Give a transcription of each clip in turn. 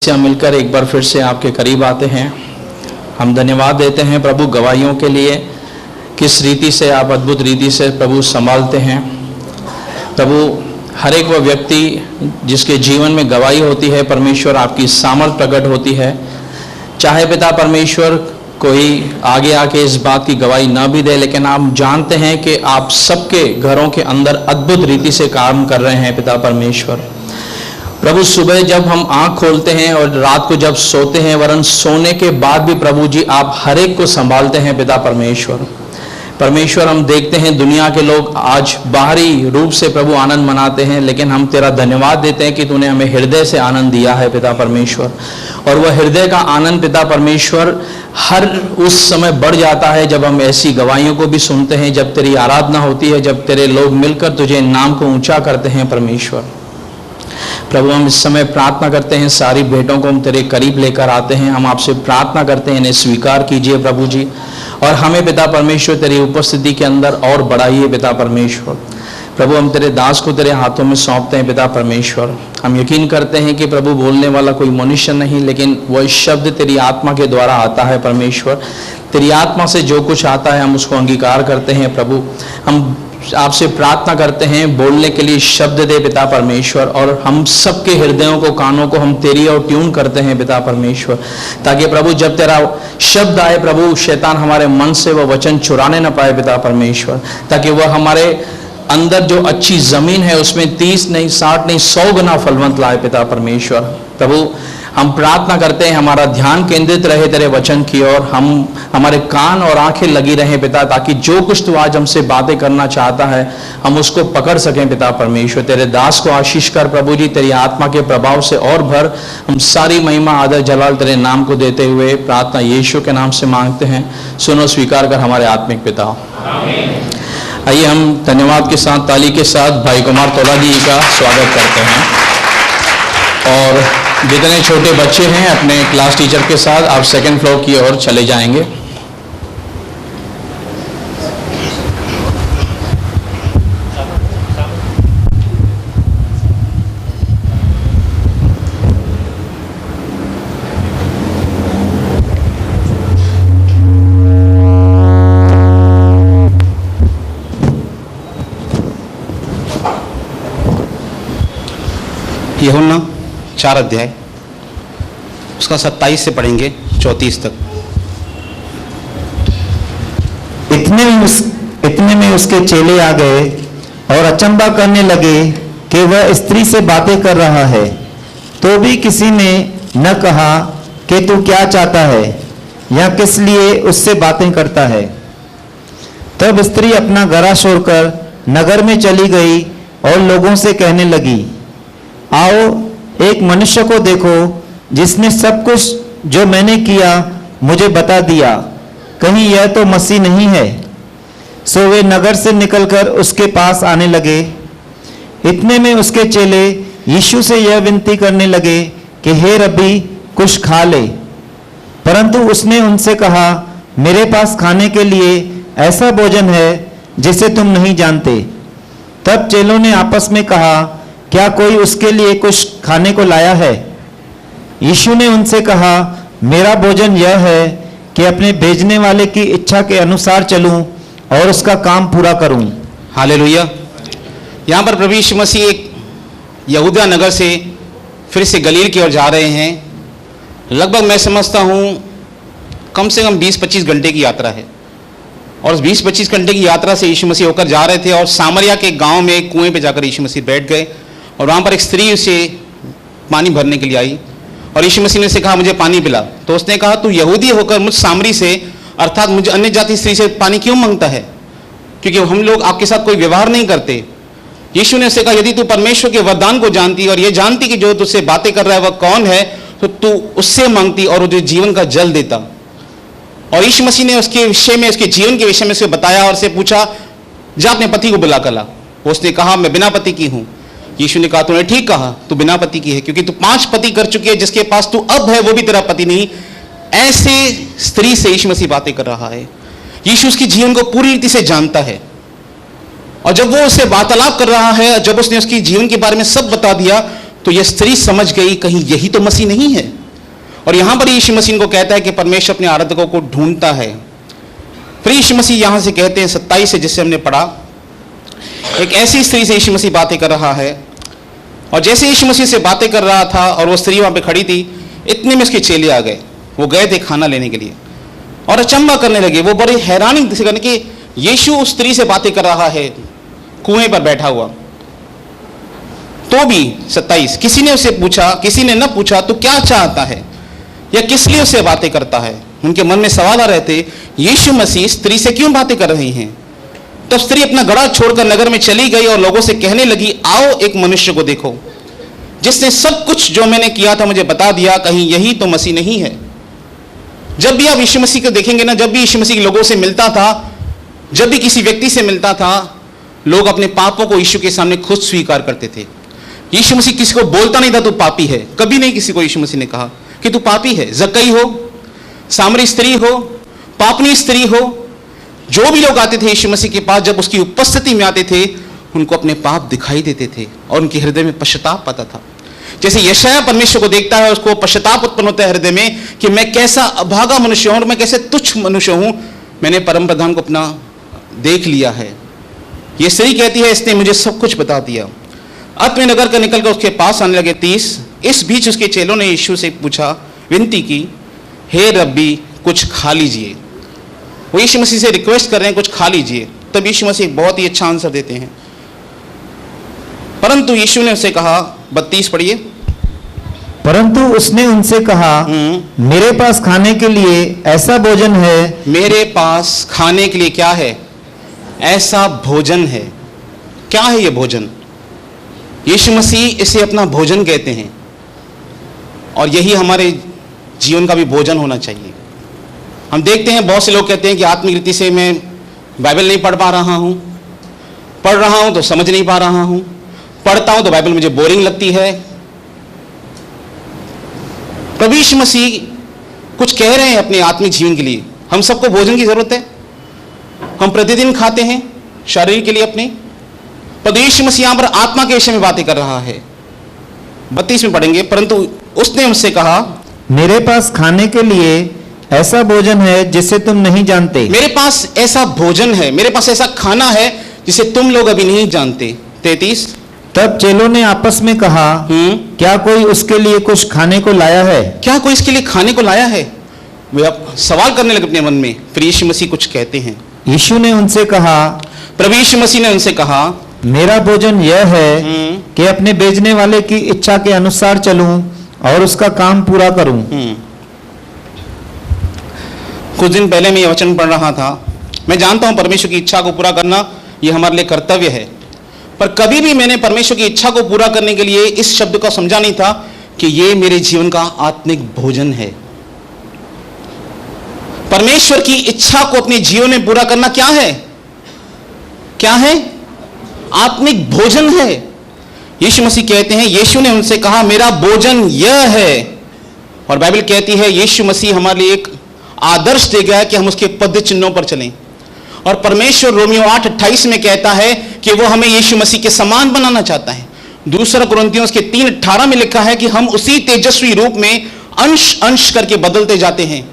से मिलकर एक बार फिर से आपके करीब आते हैं। हम धन्यवाद देते हैं प्रभु गवाहियों के लिए, किस रीति से आप अद्भुत रीति से प्रभु संभालते हैं। प्रभु हर एक वह व्यक्ति जिसके जीवन में गवाही होती है, परमेश्वर आपकी सामर्थ प्रकट होती है। चाहे पिता परमेश्वर कोई आगे आके इस बात की गवाही ना भी दे, लेकिन आप जानते हैं कि आप सबके घरों के अंदर अद्भुत रीति से काम कर रहे हैं पिता परमेश्वर। प्रभु सुबह जब हम आंख खोलते हैं और रात को जब सोते हैं, वरन सोने के बाद भी प्रभु जी आप हर एक को संभालते हैं पिता परमेश्वर। परमेश्वर हम देखते हैं दुनिया के लोग आज बाहरी रूप से प्रभु आनंद मनाते हैं, लेकिन हम तेरा धन्यवाद देते हैं कि तूने हमें हृदय से आनंद दिया है पिता परमेश्वर। और वह हृदय का आनंद पिता परमेश्वर हर उस समय बढ़ जाता है जब हम ऐसी गवाहियों को भी सुनते हैं, जब तेरी आराधना होती है, जब तेरे लोग मिलकर तुझे नाम को ऊंचा करते हैं परमेश्वर। प्रभु हम इस समय प्रार्थना करते हैं, सारी भेंटों को हम तेरे करीब लेकर आते हैं। हम आपसे प्रार्थना करते हैं, इन्हें स्वीकार कीजिए प्रभु जी, और हमें पिता परमेश्वर तेरी उपस्थिति के अंदर और बढ़ाइए पिता परमेश्वर। प्रभु हम तेरे दास को तेरे हाथों में सौंपते हैं पिता परमेश्वर। हम यकीन करते हैं कि प्रभु बोलने वाला कोई मनुष्य नहीं, लेकिन वह शब्द तेरी आत्मा के द्वारा आता है परमेश्वर। तेरी आत्मा से जो कुछ आता है हम उसको अंगीकार करते हैं प्रभु। हम आपसे प्रार्थना करते हैं, बोलने के लिए शब्द दे पिता परमेश्वर, और हम सबके हृदयों को, कानों को हम तेरी और ट्यून करते हैं पिता परमेश्वर, ताकि प्रभु जब तेरा शब्द आए प्रभु, शैतान हमारे मन से वह वचन चुराने न पाए पिता परमेश्वर, ताकि वह हमारे अंदर जो अच्छी जमीन है उसमें 30 नहीं 60 नहीं 100 गुना फलवंत लाए पिता परमेश्वर। प्रभु हम प्रार्थना करते हैं, हमारा ध्यान केंद्रित रहे तेरे वचन की ओर, हम हमारे कान और आंखें लगी रहें पिता, ताकि जो कुछ तू आज हमसे बातें करना चाहता है हम उसको पकड़ सकें पिता परमेश्वर। तेरे दास को आशीष कर प्रभु जी, तेरी आत्मा के प्रभाव से और भर। हम सारी महिमा आदर जलाल तेरे नाम को देते हुए प्रार्थना यीशु के नाम से मांगते हैं। सुनो, स्वीकार कर हमारे आत्मिक पिता। आइए हम धन्यवाद के साथ, ताली के साथ भाई कुमार तोला जी का स्वागत करते हैं, और जितने छोटे बच्चे हैं अपने क्लास टीचर के साथ आप सेकंड फ्लोर की ओर चले जाएंगे। यूहन्ना 4 अध्याय उसका 27 से पढ़ेंगे 34 तक। इतने में उसके चेले आ गए और अचंभा करने लगे कि वह स्त्री से बातें कर रहा है। तो भी किसी ने न कहा कि तू क्या चाहता है या किस लिए उससे बातें करता है। तब स्त्री अपना गला छोड़कर नगर में चली गई और लोगों से कहने लगी, आओ एक मनुष्य को देखो जिसने सब कुछ जो मैंने किया मुझे बता दिया। कहीं यह तो मसीह नहीं है? सो वे नगर से निकलकर उसके पास आने लगे। इतने में उसके चेले यीशु से यह विनती करने लगे कि हे रब्बी, कुछ खा ले। परंतु उसने उनसे कहा, मेरे पास खाने के लिए ऐसा भोजन है जिसे तुम नहीं जानते। तब चेलों ने आपस में कहा, क्या कोई उसके लिए कुछ खाने को लाया है? यीशु ने उनसे कहा, मेरा भोजन यह है कि अपने भेजने वाले की इच्छा के अनुसार चलूं और उसका काम पूरा करूं। हालेलुया। यहाँ पर प्रभु यीशु मसीह एक यहूदा नगर से फिर से गलील की ओर जा रहे हैं। लगभग मैं समझता हूँ कम से कम 20-25 घंटे की यात्रा है, और उस 20-25 घंटे की यात्रा से यीशु मसीह होकर जा रहे थे, और सामरिया के गांव में एक कुएं पे जाकर यीशु मसीह बैठ गए, और वहाँ पर एक स्त्री उसे पानी भरने के लिए आई, और यीशु मसीह ने उसे कहा, मुझे पानी पिला। तो उसने कहा, तू यहूदी होकर मुझ सामरी से, अर्थात मुझे अन्य जाति स्त्री से पानी क्यों मांगता है? क्योंकि हम लोग आपके साथ कोई व्यवहार नहीं करते। यीशु ने उसे कहा, यदि तू परमेश्वर के वरदान को जानती और ये जानती कि जो तुझसे बातें कर रहा है वह कौन है, तो तू उससे मांगती और तुझे जीवन का जल देता। और यीशु मसीह ने उसके विषय में, उसके जीवन के विषय में उसे बताया और उसे पूछा, जा अपने पति को बुला कर ला। उसने कहा, मैं बिना पति की हूं। यीशु ने कहा, तूने ठीक कहा, तू बिना पति की है, क्योंकि तू 5 पति कर चुकी है, जिसके पास तू अब है वो भी तेरा पति नहीं। ऐसे स्त्री से यीशु मसीह बातें कर रहा है। यीशु उसके जीवन को पूरी रीति से जानता है, और जब वो उससे वार्तालाप कर रहा है, जब उसने उसकी जीवन के बारे में सब बता दिया, तो यह स्त्री समझ गई कहीं यही तो मसीह नहीं है। और यहां पर यीशु मसीह को कहता है कि परमेश्वर अपने आराधकों को ढूंढता है। फिर यीशु मसीह यहां से कहते हैं 27 से, जिससे हमने पढ़ा, एक ऐसी स्त्री से यीशु मसीह बातें कर रहा है, और जैसे यीशु मसीह से बातें कर रहा था और वो स्त्री वहां पे खड़ी थी, इतने में उसके चेले आ गए। वो गए थे खाना लेने के लिए और अचंभा करने लगे। वो बड़ी हैरानी से करने कि यीशु उस स्त्री से बातें कर रहा है कुएं पर बैठा हुआ। तो भी 27, किसी ने उससे पूछा, किसी ने न पूछा तो क्या चाहता है या किस लिए उससे बातें करता है। उनके मन में सवाल आ रहे थे, यीशु मसीह स्त्री से क्यों बातें कर रही हैं। तब स्त्री अपना घड़ा छोड़कर नगर में चली गई और लोगों से कहने लगी, आओ एक मनुष्य को देखो जिसने सब कुछ जो मैंने किया था मुझे बता दिया, कहीं यही तो मसीह नहीं है। जब भी आप यीशु मसीह को देखेंगे ना, जब भी यीशु मसीह लोगों से मिलता था, जब भी किसी व्यक्ति से मिलता था, लोग अपने पापों को यीशु के सामने खुद स्वीकार करते थे। यीशु मसीह किसी को बोलता नहीं था तू पापी है, कभी नहीं किसी को यीशु मसीह ने कहा कि तू पापी है। जक्कई हो, सामरी स्त्री हो, पापनी स्त्री हो, जो भी लोग आते थे यीशु मसीह के पास, जब उसकी उपस्थिति में आते थे, उनको अपने पाप दिखाई देते थे और उनके हृदय में पश्चाताप आता था। जैसे यशायाह परमेश्वर को देखता है, उसको पश्चाताप उत्पन्न होता है हृदय में कि मैं कैसा अभागा मनुष्य हूं और मैं कैसे तुच्छ मनुष्य हूं, मैंने परम प्रधान को अपना देख लिया है। यह स्त्री कहती है, इसने मुझे सब कुछ बता दिया। अंत में नगर का निकलकर उसके पास आने लगे 30। इस बीच उसके चेलों ने यीशु से पूछा, विनती की, हे रब्बी कुछ खा लीजिए। वो यीशु मसीह से रिक्वेस्ट कर रहे हैं कुछ खा लीजिए। तब यीशु मसीह बहुत ही अच्छा आंसर देते हैं। परंतु यीशु ने उसे कहा, 32 पढ़िए। परंतु उसने उनसे कहा, मेरे पास खाने के लिए ऐसा भोजन है। मेरे पास खाने के लिए क्या है? ऐसा भोजन है। क्या है यह भोजन? यीशु मसीह इसे अपना भोजन कहते हैं, और यही हमारे जीवन का भी भोजन होना चाहिए। हम देखते हैं बहुत से लोग कहते हैं कि आत्मिक रीति से मैं बाइबल नहीं पढ़ पा रहा हूं, पढ़ रहा हूं तो समझ नहीं पा रहा हूं, पढ़ता हूं तो बाइबल मुझे बोरिंग लगती है। प्रभु यीशु मसीह कुछ कह रहे हैं अपने आत्मिक जीवन के लिए। हम सबको भोजन की जरूरत है, हम प्रतिदिन खाते हैं शरीर के लिए अपने। प्रभु यीशु मसीह यहां पर आत्मा के विषय में बातें कर रहा है। 32 में पढ़ेंगे, परंतु उसने उनसे कहा, मेरे पास खाने के लिए ऐसा भोजन है जिसे तुम नहीं जानते। मेरे पास ऐसा भोजन है, मेरे पास ऐसा खाना है जिसे तुम लोग अभी नहीं जानते। 33। तब चेलों ने आपस में कहा, क्या कोई उसके लिए कुछ खाने को लाया है? क्या कोई इसके लिए खाने को लाया है? वे अब सवाल करने लगे अपने मन में। फिर यीशु मसीह कुछ कहते हैं। यीशु ने उनसे कहा, प्रभु यीशु मसीह ने उनसे कहा, मेरा भोजन यह है कि अपने भेजने वाले की इच्छा के अनुसार चलूं और उसका काम पूरा करूं। कुछ दिन पहले मैं यह वचन पढ़ रहा था। मैं जानता हूं परमेश्वर की इच्छा को पूरा करना यह हमारे लिए कर्तव्य है, पर कभी भी मैंने परमेश्वर की इच्छा को पूरा करने के लिए इस शब्द को समझा नहीं था कि यह मेरे जीवन का आत्मिक भोजन है। परमेश्वर की इच्छा को अपने जीवन में पूरा करना क्या है? क्या है? आत्मिक भोजन है। यीशु मसीह कहते हैं, यीशु ने उनसे कहा, मेरा भोजन यह है। और बाइबल कहती है यीशु मसीह हमारे लिए एक आदर्श दे गया है कि हम उसके पद चिन्हों पर चलें। और परमेश्वर रोमियो 8:28 में कहता है कि वो हमें यीशु मसीह के समान बनाना चाहता है। दूसरा कुरिन्थियों के 3:18 में लिखा है कि हम उसी तेजस्वी रूप में अंश अंश करके बदलते जाते हैं।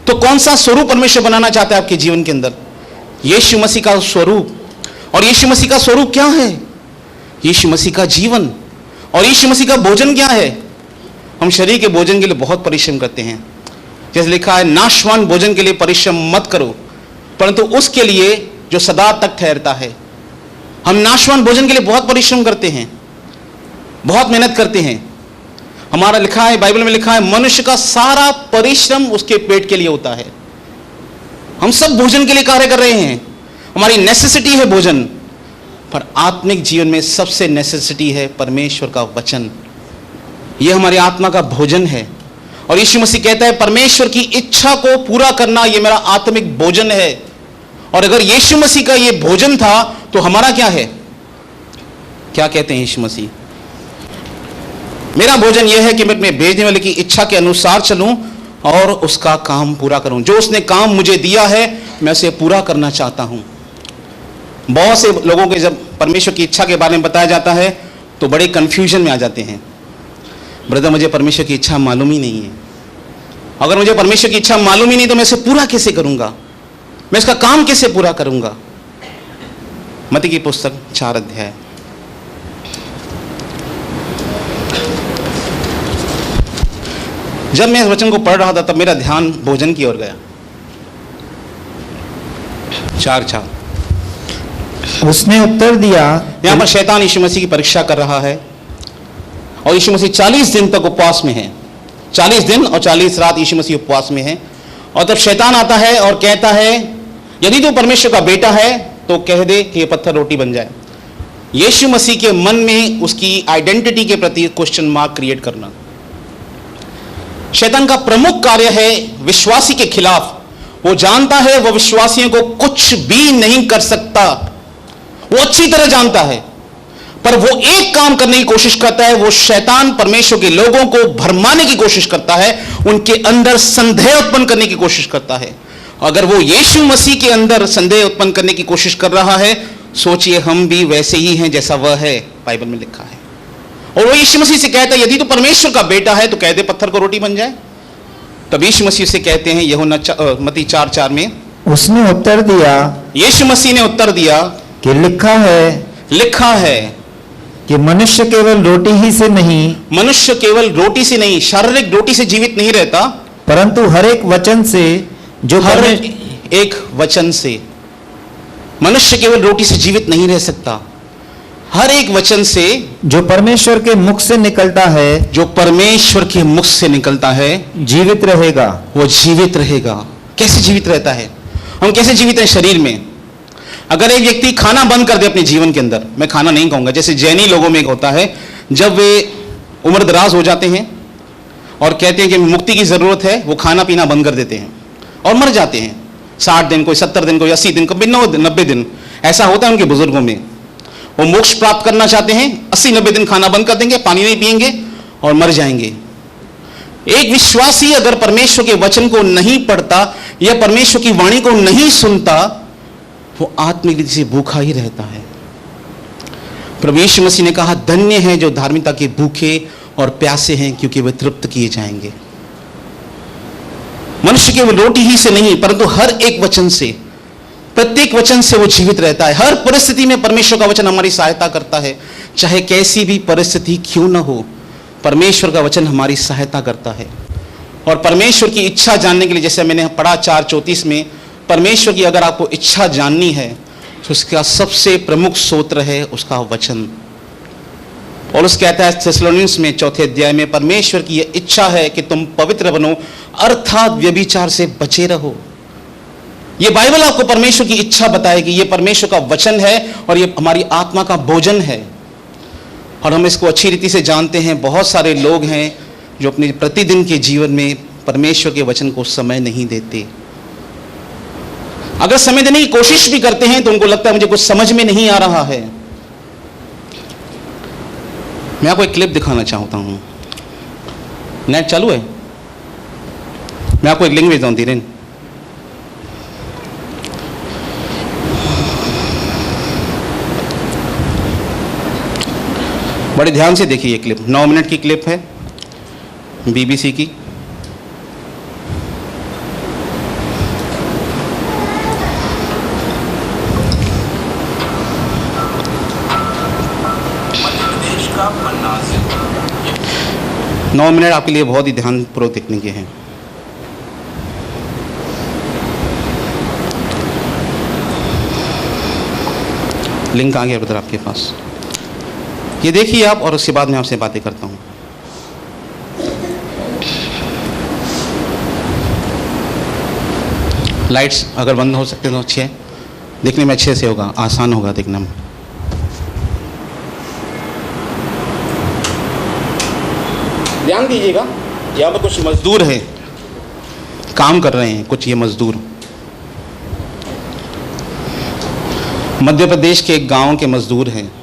तो कौन सा स्वरूप परमेश्वर बनाना चाहता है आपके जीवन के अंदर? यीशु मसीह का स्वरूप। और यीशु मसीह का स्वरूप क्या है? यीशु मसीह का जीवन। और यीशु मसीह का भोजन क्या है? हम शरीर के भोजन के लिए बहुत परिश्रम करते हैं। जैसे लिखा है, नाशवान भोजन के लिए परिश्रम मत करो, परंतु उसके लिए जो सदा तक ठहरता है। हम नाशवान भोजन के लिए बहुत परिश्रम करते हैं, बहुत मेहनत करते हैं। हमारा लिखा है, बाइबल में लिखा है, मनुष्य का सारा परिश्रम उसके पेट के लिए होता है। हम सब भोजन के लिए कार्य कर रहे हैं, हमारी नेसेसिटी है भोजन, पर आत्मिक जीवन में सबसे नेसेसिटी है परमेश्वर का वचन। यह हमारी आत्मा का भोजन है। और यीशु मसीह कहता है, परमेश्वर की इच्छा को पूरा करना यह मेरा आत्मिक भोजन है। और अगर यीशु मसीह का यह भोजन था तो हमारा क्या है? क्या कहते हैं यीशु मसीह? मेरा भोजन यह है कि मैं अपने भेजने वाले की इच्छा के अनुसार चलूं और उसका काम पूरा करूं। जो उसने काम मुझे दिया है मैं उसे पूरा करना चाहता हूं। बहुत से लोगों के जब परमेश्वर की इच्छा के बारे में बताया जाता है तो बड़े कंफ्यूजन में आ जाते हैं। ब्रदर मुझे परमेश्वर की इच्छा मालूम ही नहीं है। अगर मुझे परमेश्वर की इच्छा मालूम ही नहीं तो मैं इसे पूरा कैसे करूंगा, मैं इसका काम कैसे पूरा करूंगा। मत्ती की पुस्तक 4 अध्याय। जब मैं इस वचन को पढ़ रहा था तब मेरा ध्यान भोजन की ओर गया। 4:4। उसने उत्तर दिया, यहां पर शैतान यीशु मसीह की परीक्षा कर रहा है और यीशु मसीह 40 दिन तक उपवास में है। 40 दिन और 40 रात यीशु मसीह उपवास में है। और तब शैतान आता है और कहता है यदि तू परमेश्वर का बेटा है तो कह दे कि ये पत्थर रोटी बन जाए। यीशु मसीह के मन में उसकी आइडेंटिटी के प्रति क्वेश्चन मार्क क्रिएट करना। शैतान का प्रमुख कार्य है विश्वासी के खिलाफ। वो जानता है वो विश्वासियों को कुछ भी नहीं कर सकता, वो अच्छी तरह जानता है, पर वो एक काम करने की कोशिश करता है। वो शैतान परमेश्वर के लोगों को भरमाने की कोशिश करता है, उनके अंदर संदेह उत्पन्न करने की कोशिश करता है। अगर वो यीशु मसीह के अंदर संदेह उत्पन्न करने की कोशिश कर रहा है, सोचिए हम भी वैसे ही हैं जैसा वह है, बाइबल में लिखा है। और वो यीशु मसीह से कहता है यदि तो परमेश्वर का बेटा है तो कह दे पत्थर को रोटी बन जाए। तब यीशु मसीह से कहते हैं यूहन्ना मत्ती 4:4 में, उसने उत्तर दिया, यीशु मसीह ने उत्तर दिया कि लिखा है कि मनुष्य केवल रोटी ही से नहीं, मनुष्य केवल रोटी से नहीं, शारीरिक रोटी से जीवित नहीं रहता, परंतु हर एक वचन से जो हर परमे- एक वचन से। मनुष्य केवल रोटी से जीवित नहीं रह सकता, हर एक वचन से जो परमेश्वर के मुख से निकलता है, जो परमेश्वर के मुख से निकलता है जीवित रहेगा। वो जीवित रहेगा। कैसे जीवित रहता है? हम कैसे जीवित हैं शरीर में? अगर एक व्यक्ति खाना बंद कर दे अपने जीवन के अंदर, मैं खाना नहीं कहूंगा, जैसे जैनी लोगों में एक होता है जब वे उम्र दराज हो जाते हैं और कहते हैं कि मुक्ति की जरूरत है, वो खाना पीना बंद कर देते हैं और मर जाते हैं। 60 दिन, कोई 70 दिन, कोई 80 दिन, कोई 90 दिन, ऐसा होता है उनके बुजुर्गों में। वो मोक्ष प्राप्त करना चाहते हैं, 80-90 दिन खाना बंद कर देंगे, पानी नहीं पिएंगे और मर जाएंगे। एक विश्वासी अगर परमेश्वर के वचन को नहीं पढ़ता या परमेश्वर की वाणी को नहीं सुनता, वो आत्मिक रीति से भूखा ही रहता है। प्रभु यीशु मसीह ने कहा धन्य है जो धार्मिकता के भूखे और प्यासे हैं, क्योंकि वे तृप्त किए जाएंगे। मनुष्य केवल रोटी ही से नहीं परंतु हर एक वचन से, प्रत्येक वचन से वो जीवित रहता है। हर परिस्थिति में परमेश्वर का वचन हमारी सहायता करता है, चाहे कैसी भी परिस्थिति क्यों न हो, परमेश्वर का वचन हमारी सहायता करता है। और परमेश्वर की इच्छा जानने के लिए, जैसे मैंने पढ़ा 4:34 में, परमेश्वर की अगर आपको इच्छा जाननी है तो उसका सबसे प्रमुख सूत्र है उसका वचन। और उस कहता है थिस्सलुनीस में 4 अध्याय में, परमेश्वर की यह इच्छा है कि तुम पवित्र बनो अर्थात व्यभिचार से बचे रहो। ये बाइबल आपको परमेश्वर की इच्छा बताएगी। ये परमेश्वर का वचन है और ये हमारी आत्मा का भोजन है और हम इसको अच्छी रीति से जानते हैं। बहुत सारे लोग हैं जो अपने प्रतिदिन के जीवन में परमेश्वर के वचन को समय नहीं देते। अगर समय देने की कोशिश भी करते हैं तो उनको लगता है मुझे कुछ समझ में नहीं आ रहा है। मैं आपको एक क्लिप दिखाना चाहता हूं। नेट चालू है? मैं आपको एक लिंक भेजता हूं धीरेन। बड़े ध्यान से देखिए, ये क्लिप 9 मिनट की क्लिप है बीबीसी की। मध्यप्रदेश का पन्ना जिला 9 मिनट आपके लिए बहुत ही ध्यानपूर्वक देखने के हैं। लिंक आ गया ब्रदर आपके पास, ये देखिए आप, और उसके बाद मैं आपसे बातें करता हूँ। लाइट्स अगर बंद हो सकते तो अच्छे, देखने में अच्छे से होगा, आसान होगा देखने में। ध्यान दीजिएगा, यहाँ पर कुछ मजदूर हैं, काम कर रहे हैं कुछ ये मजदूर। मध्य प्रदेश के एक गांव के मजदूर हैं।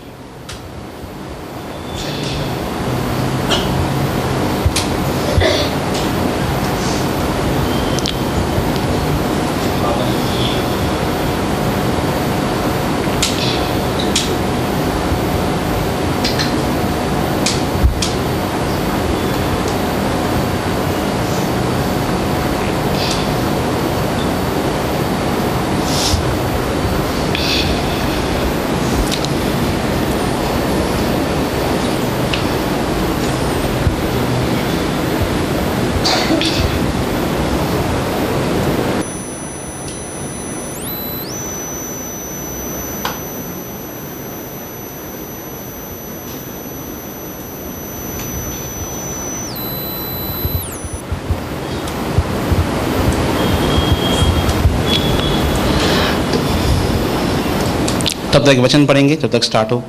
तब तक वचन पढ़ेंगे जब तक स्टार्ट हो।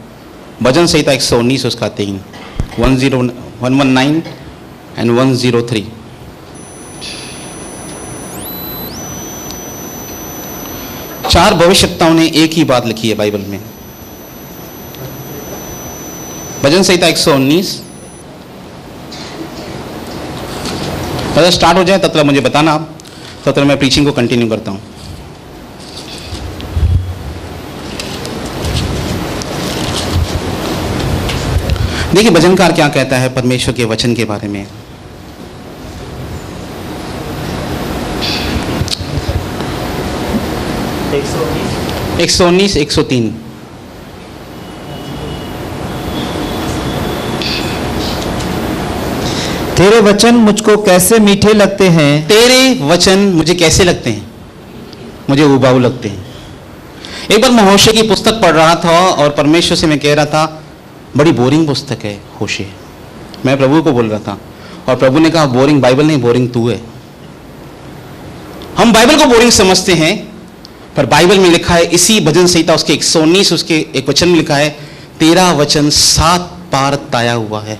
भजन संहिता 119 उसका 3, 119 एंड 103। चार भविष्यवक्ताओं ने एक ही बात लिखी है बाइबल में। भजन संहिता 119। पहले स्टार्ट हो जाए तब तक मुझे बताना आप, तब तक मैं प्रीचिंग को कंटिन्यू करता हूं। देखिए भजनकार क्या कहता है परमेश्वर के वचन के बारे में। एक सौ उन्नीस 103। तेरे वचन मुझको कैसे मीठे लगते हैं। तेरे वचन मुझे कैसे लगते हैं, मुझे उबाऊ लगते हैं। एक बार मैं होशे की पुस्तक पढ़ रहा था और परमेश्वर से मैं कह रहा था बड़ी बोरिंग पुस्तक है होशे। मैं प्रभु को बोल रहा था और प्रभु ने कहा बोरिंग बाइबल नहीं, बोरिंग तू है। हम बाइबल को बोरिंग समझते हैं पर बाइबल में लिखा है, इसी भजन संहिता उसके 119 उसके एक वचन में लिखा है, तेरा वचन 7 पार ताया हुआ है।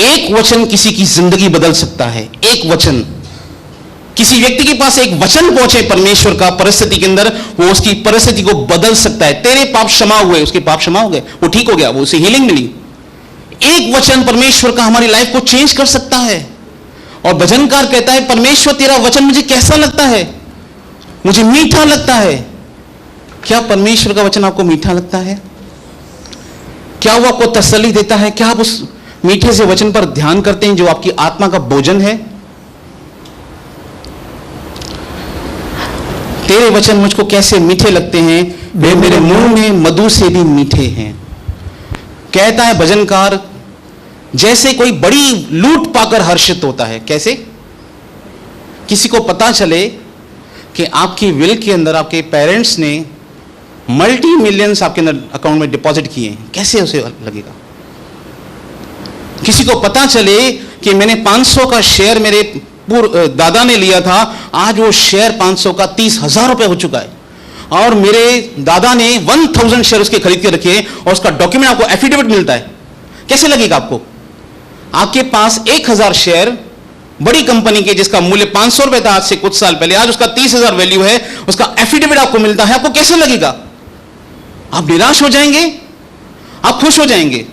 एक वचन किसी की जिंदगी बदल सकता है। एक वचन, किसी व्यक्ति के पास एक वचन पहुंचे परमेश्वर का परिस्थिति के अंदर, वो उसकी परिस्थिति को बदल सकता है। तेरे पाप क्षमा हुए, उसके पाप क्षमा हो गए, वो ठीक हो गया, वो उसे हीलिंग मिली। एक वचन परमेश्वर का हमारी लाइफ को चेंज कर सकता है। और भजनकार कहता है परमेश्वर तेरा वचन मुझे कैसा लगता है, मुझे मीठा लगता है। क्या परमेश्वर का वचन आपको मीठा लगता है? क्या वो आपको तसल्ली देता है? क्या आप उस मीठे से वचन पर ध्यान करते हैं जो आपकी आत्मा का भोजन है? तेरे वचन मुझको कैसे मीठे लगते हैं, वे मेरे मुंह में मधु से भी मीठे हैं। कहता है भजनकार जैसे कोई बड़ी लूट पाकर हर्षित होता है। कैसे? किसी को पता चले कि आपकी विल के अंदर आपके पेरेंट्स ने मल्टी मिलियंस आपके अंदर अकाउंट में डिपॉजिट किए हैं, कैसे उसे लगेगा? किसी को पता चले कि मैंने 500 का शेयर मेरे दादा ने लिया था, आज वो शेयर 500 का 30,000 रुपए हो चुका है, और मेरे दादा ने 1000 शेयर उसके खरीद के रखे और उसका डॉक्यूमेंट आपको एफिडेविट मिलता है। कैसे लगेगा आपको? आपके पास 1000 शेयर बड़ी कंपनी के जिसका मूल्य 500 रुपए था आज से कुछ साल पहले, आज उसका 30,000 वैल्यू है, उसका एफिडेविट आपको मिलता है, आपको कैसे लगेगा? आप निराश हो जाएंगे? आप खुश हो जाएंगे?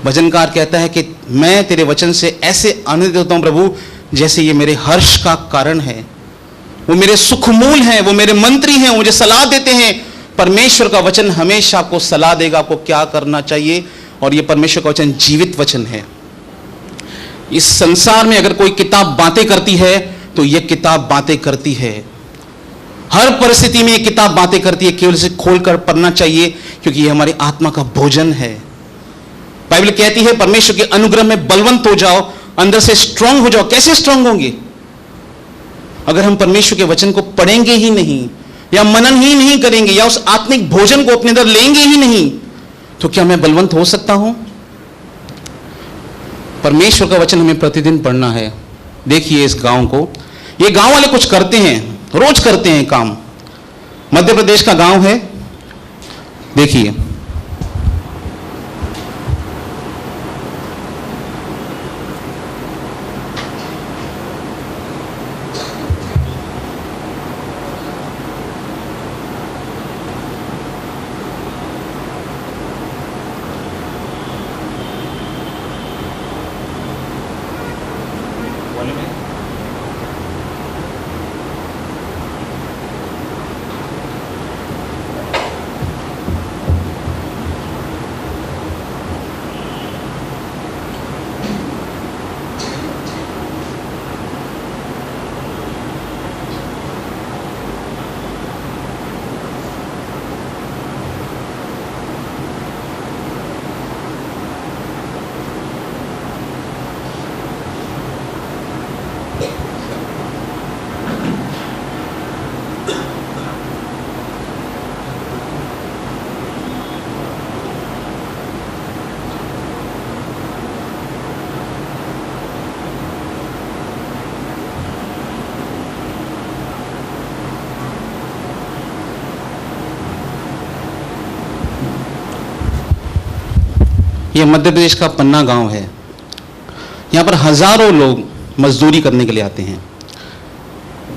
भजनकार कहता है कि मैं तेरे वचन से ऐसे आनंदित होता हूं प्रभु जैसे ये मेरे हर्ष का कारण है, वो मेरे सुखमूल हैं, वो मेरे मंत्री हैं, वो मुझे सलाह देते हैं। परमेश्वर का वचन हमेशा आपको सलाह देगा आपको क्या करना चाहिए, और ये परमेश्वर का वचन जीवित वचन है। इस संसार में अगर कोई किताब बातें करती है तो यह किताब बातें करती है। हर परिस्थिति में यह किताब बातें करती है, केवल इसे खोलकर पढ़ना चाहिए क्योंकि यह हमारी आत्मा का भोजन है। बाइबल कहती है परमेश्वर के अनुग्रह में बलवंत हो जाओ, अंदर से स्ट्रांग हो जाओ। कैसे स्ट्रांग होंगे? अगर हम परमेश्वर के वचन को पढ़ेंगे ही नहीं, या मनन ही नहीं करेंगे, या उस आत्मिक भोजन को अपने अंदर लेंगे ही नहीं, तो क्या मैं बलवंत हो सकता हूं? परमेश्वर का वचन हमें प्रतिदिन पढ़ना है। देखिए इस गांव को, ये गांव वाले कुछ करते हैं, रोज करते हैं काम। मध्य प्रदेश का गांव है, देखिए ये मध्य प्रदेश का पन्ना गांव है। यहाँ पर हजारों लोग मजदूरी करने के लिए आते हैं।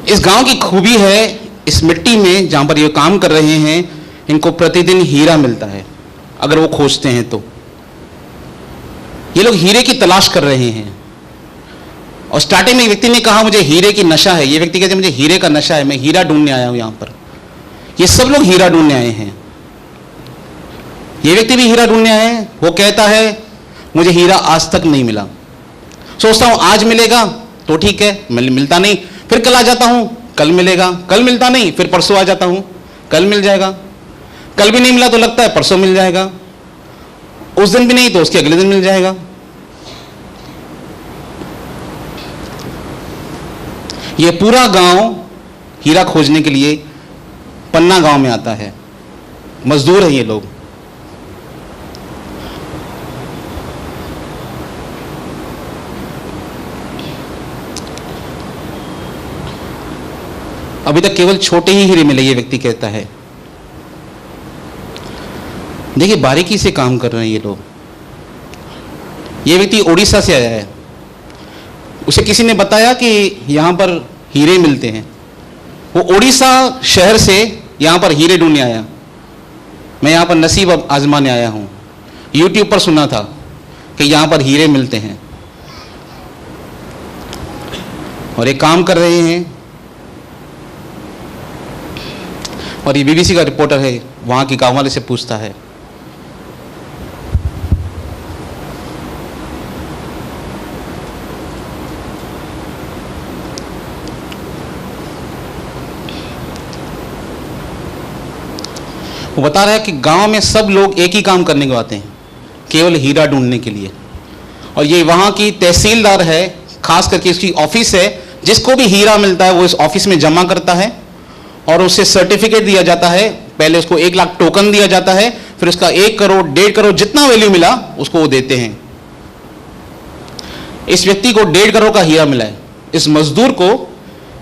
इस गांव की खूबी है, इस मिट्टी में जहाँ पर ये काम कर रहे हैं, इनको प्रतिदिन हीरा मिलता है अगर वो खोजते हैं तो। ये लोग हीरे की तलाश कर रहे हैं। और स्टार्टिंग में एक व्यक्ति ने कहा मुझे हीरे की नशा है। ये व्यक्ति कहते हैं मुझे हीरे का नशा है, मैं हीरा ढूंढने आया हूं यहाँ पर। ये सब लोग हीरा ढूंढने आए हैं। ये व्यक्ति भी हीरा ढूंढने आए हैं। वो कहता है मुझे हीरा आज तक नहीं मिला। सोचता हूं आज मिलेगा तो ठीक है, मिलता नहीं, फिर कल आ जाता हूं, कल मिलेगा, कल मिलता नहीं, फिर परसों आ जाता हूं, कल मिल जाएगा, कल भी नहीं मिला तो लगता है परसों मिल जाएगा, उस दिन भी नहीं तो उसके अगले दिन मिल जाएगा। ये पूरा गांव हीरा खोजने के लिए पन्ना गांव में आता है। मजदूर हैं ये लोग। अभी तक केवल छोटे ही हीरे मिले, ये व्यक्ति कहता है। देखिए बारीकी से काम कर रहे हैं ये लोग। ये व्यक्ति उड़ीसा से आया है। उसे किसी ने बताया कि यहाँ पर हीरे मिलते हैं। वो उड़ीसा शहर से यहाँ पर हीरे ढूंढने आया। मैं यहाँ पर नसीब आजमाने आया हूँ। YouTube पर सुना था कि यहाँ पर हीरे मिलते हैं और ये काम कर रहे हैं। और ये BBC का रिपोर्टर है, वहाँ के गाँव वाले से पूछता है। वो बता रहा है कि गांव में सब लोग एक ही काम करने को आते हैं, केवल हीरा ढूंढने के लिए। और ये वहाँ की तहसीलदार है, खास करके इसकी ऑफिस है। जिसको भी हीरा मिलता है वो इस ऑफिस में जमा करता है और उससे सर्टिफिकेट दिया जाता है। पहले उसको 1 लाख टोकन दिया जाता है, फिर उसका 1 करोड़ 1.5 करोड़ जितना वैल्यू मिला उसको वो देते हैं। इस व्यक्ति को 1.5 करोड़ का हीरा मिला है। इस मजदूर को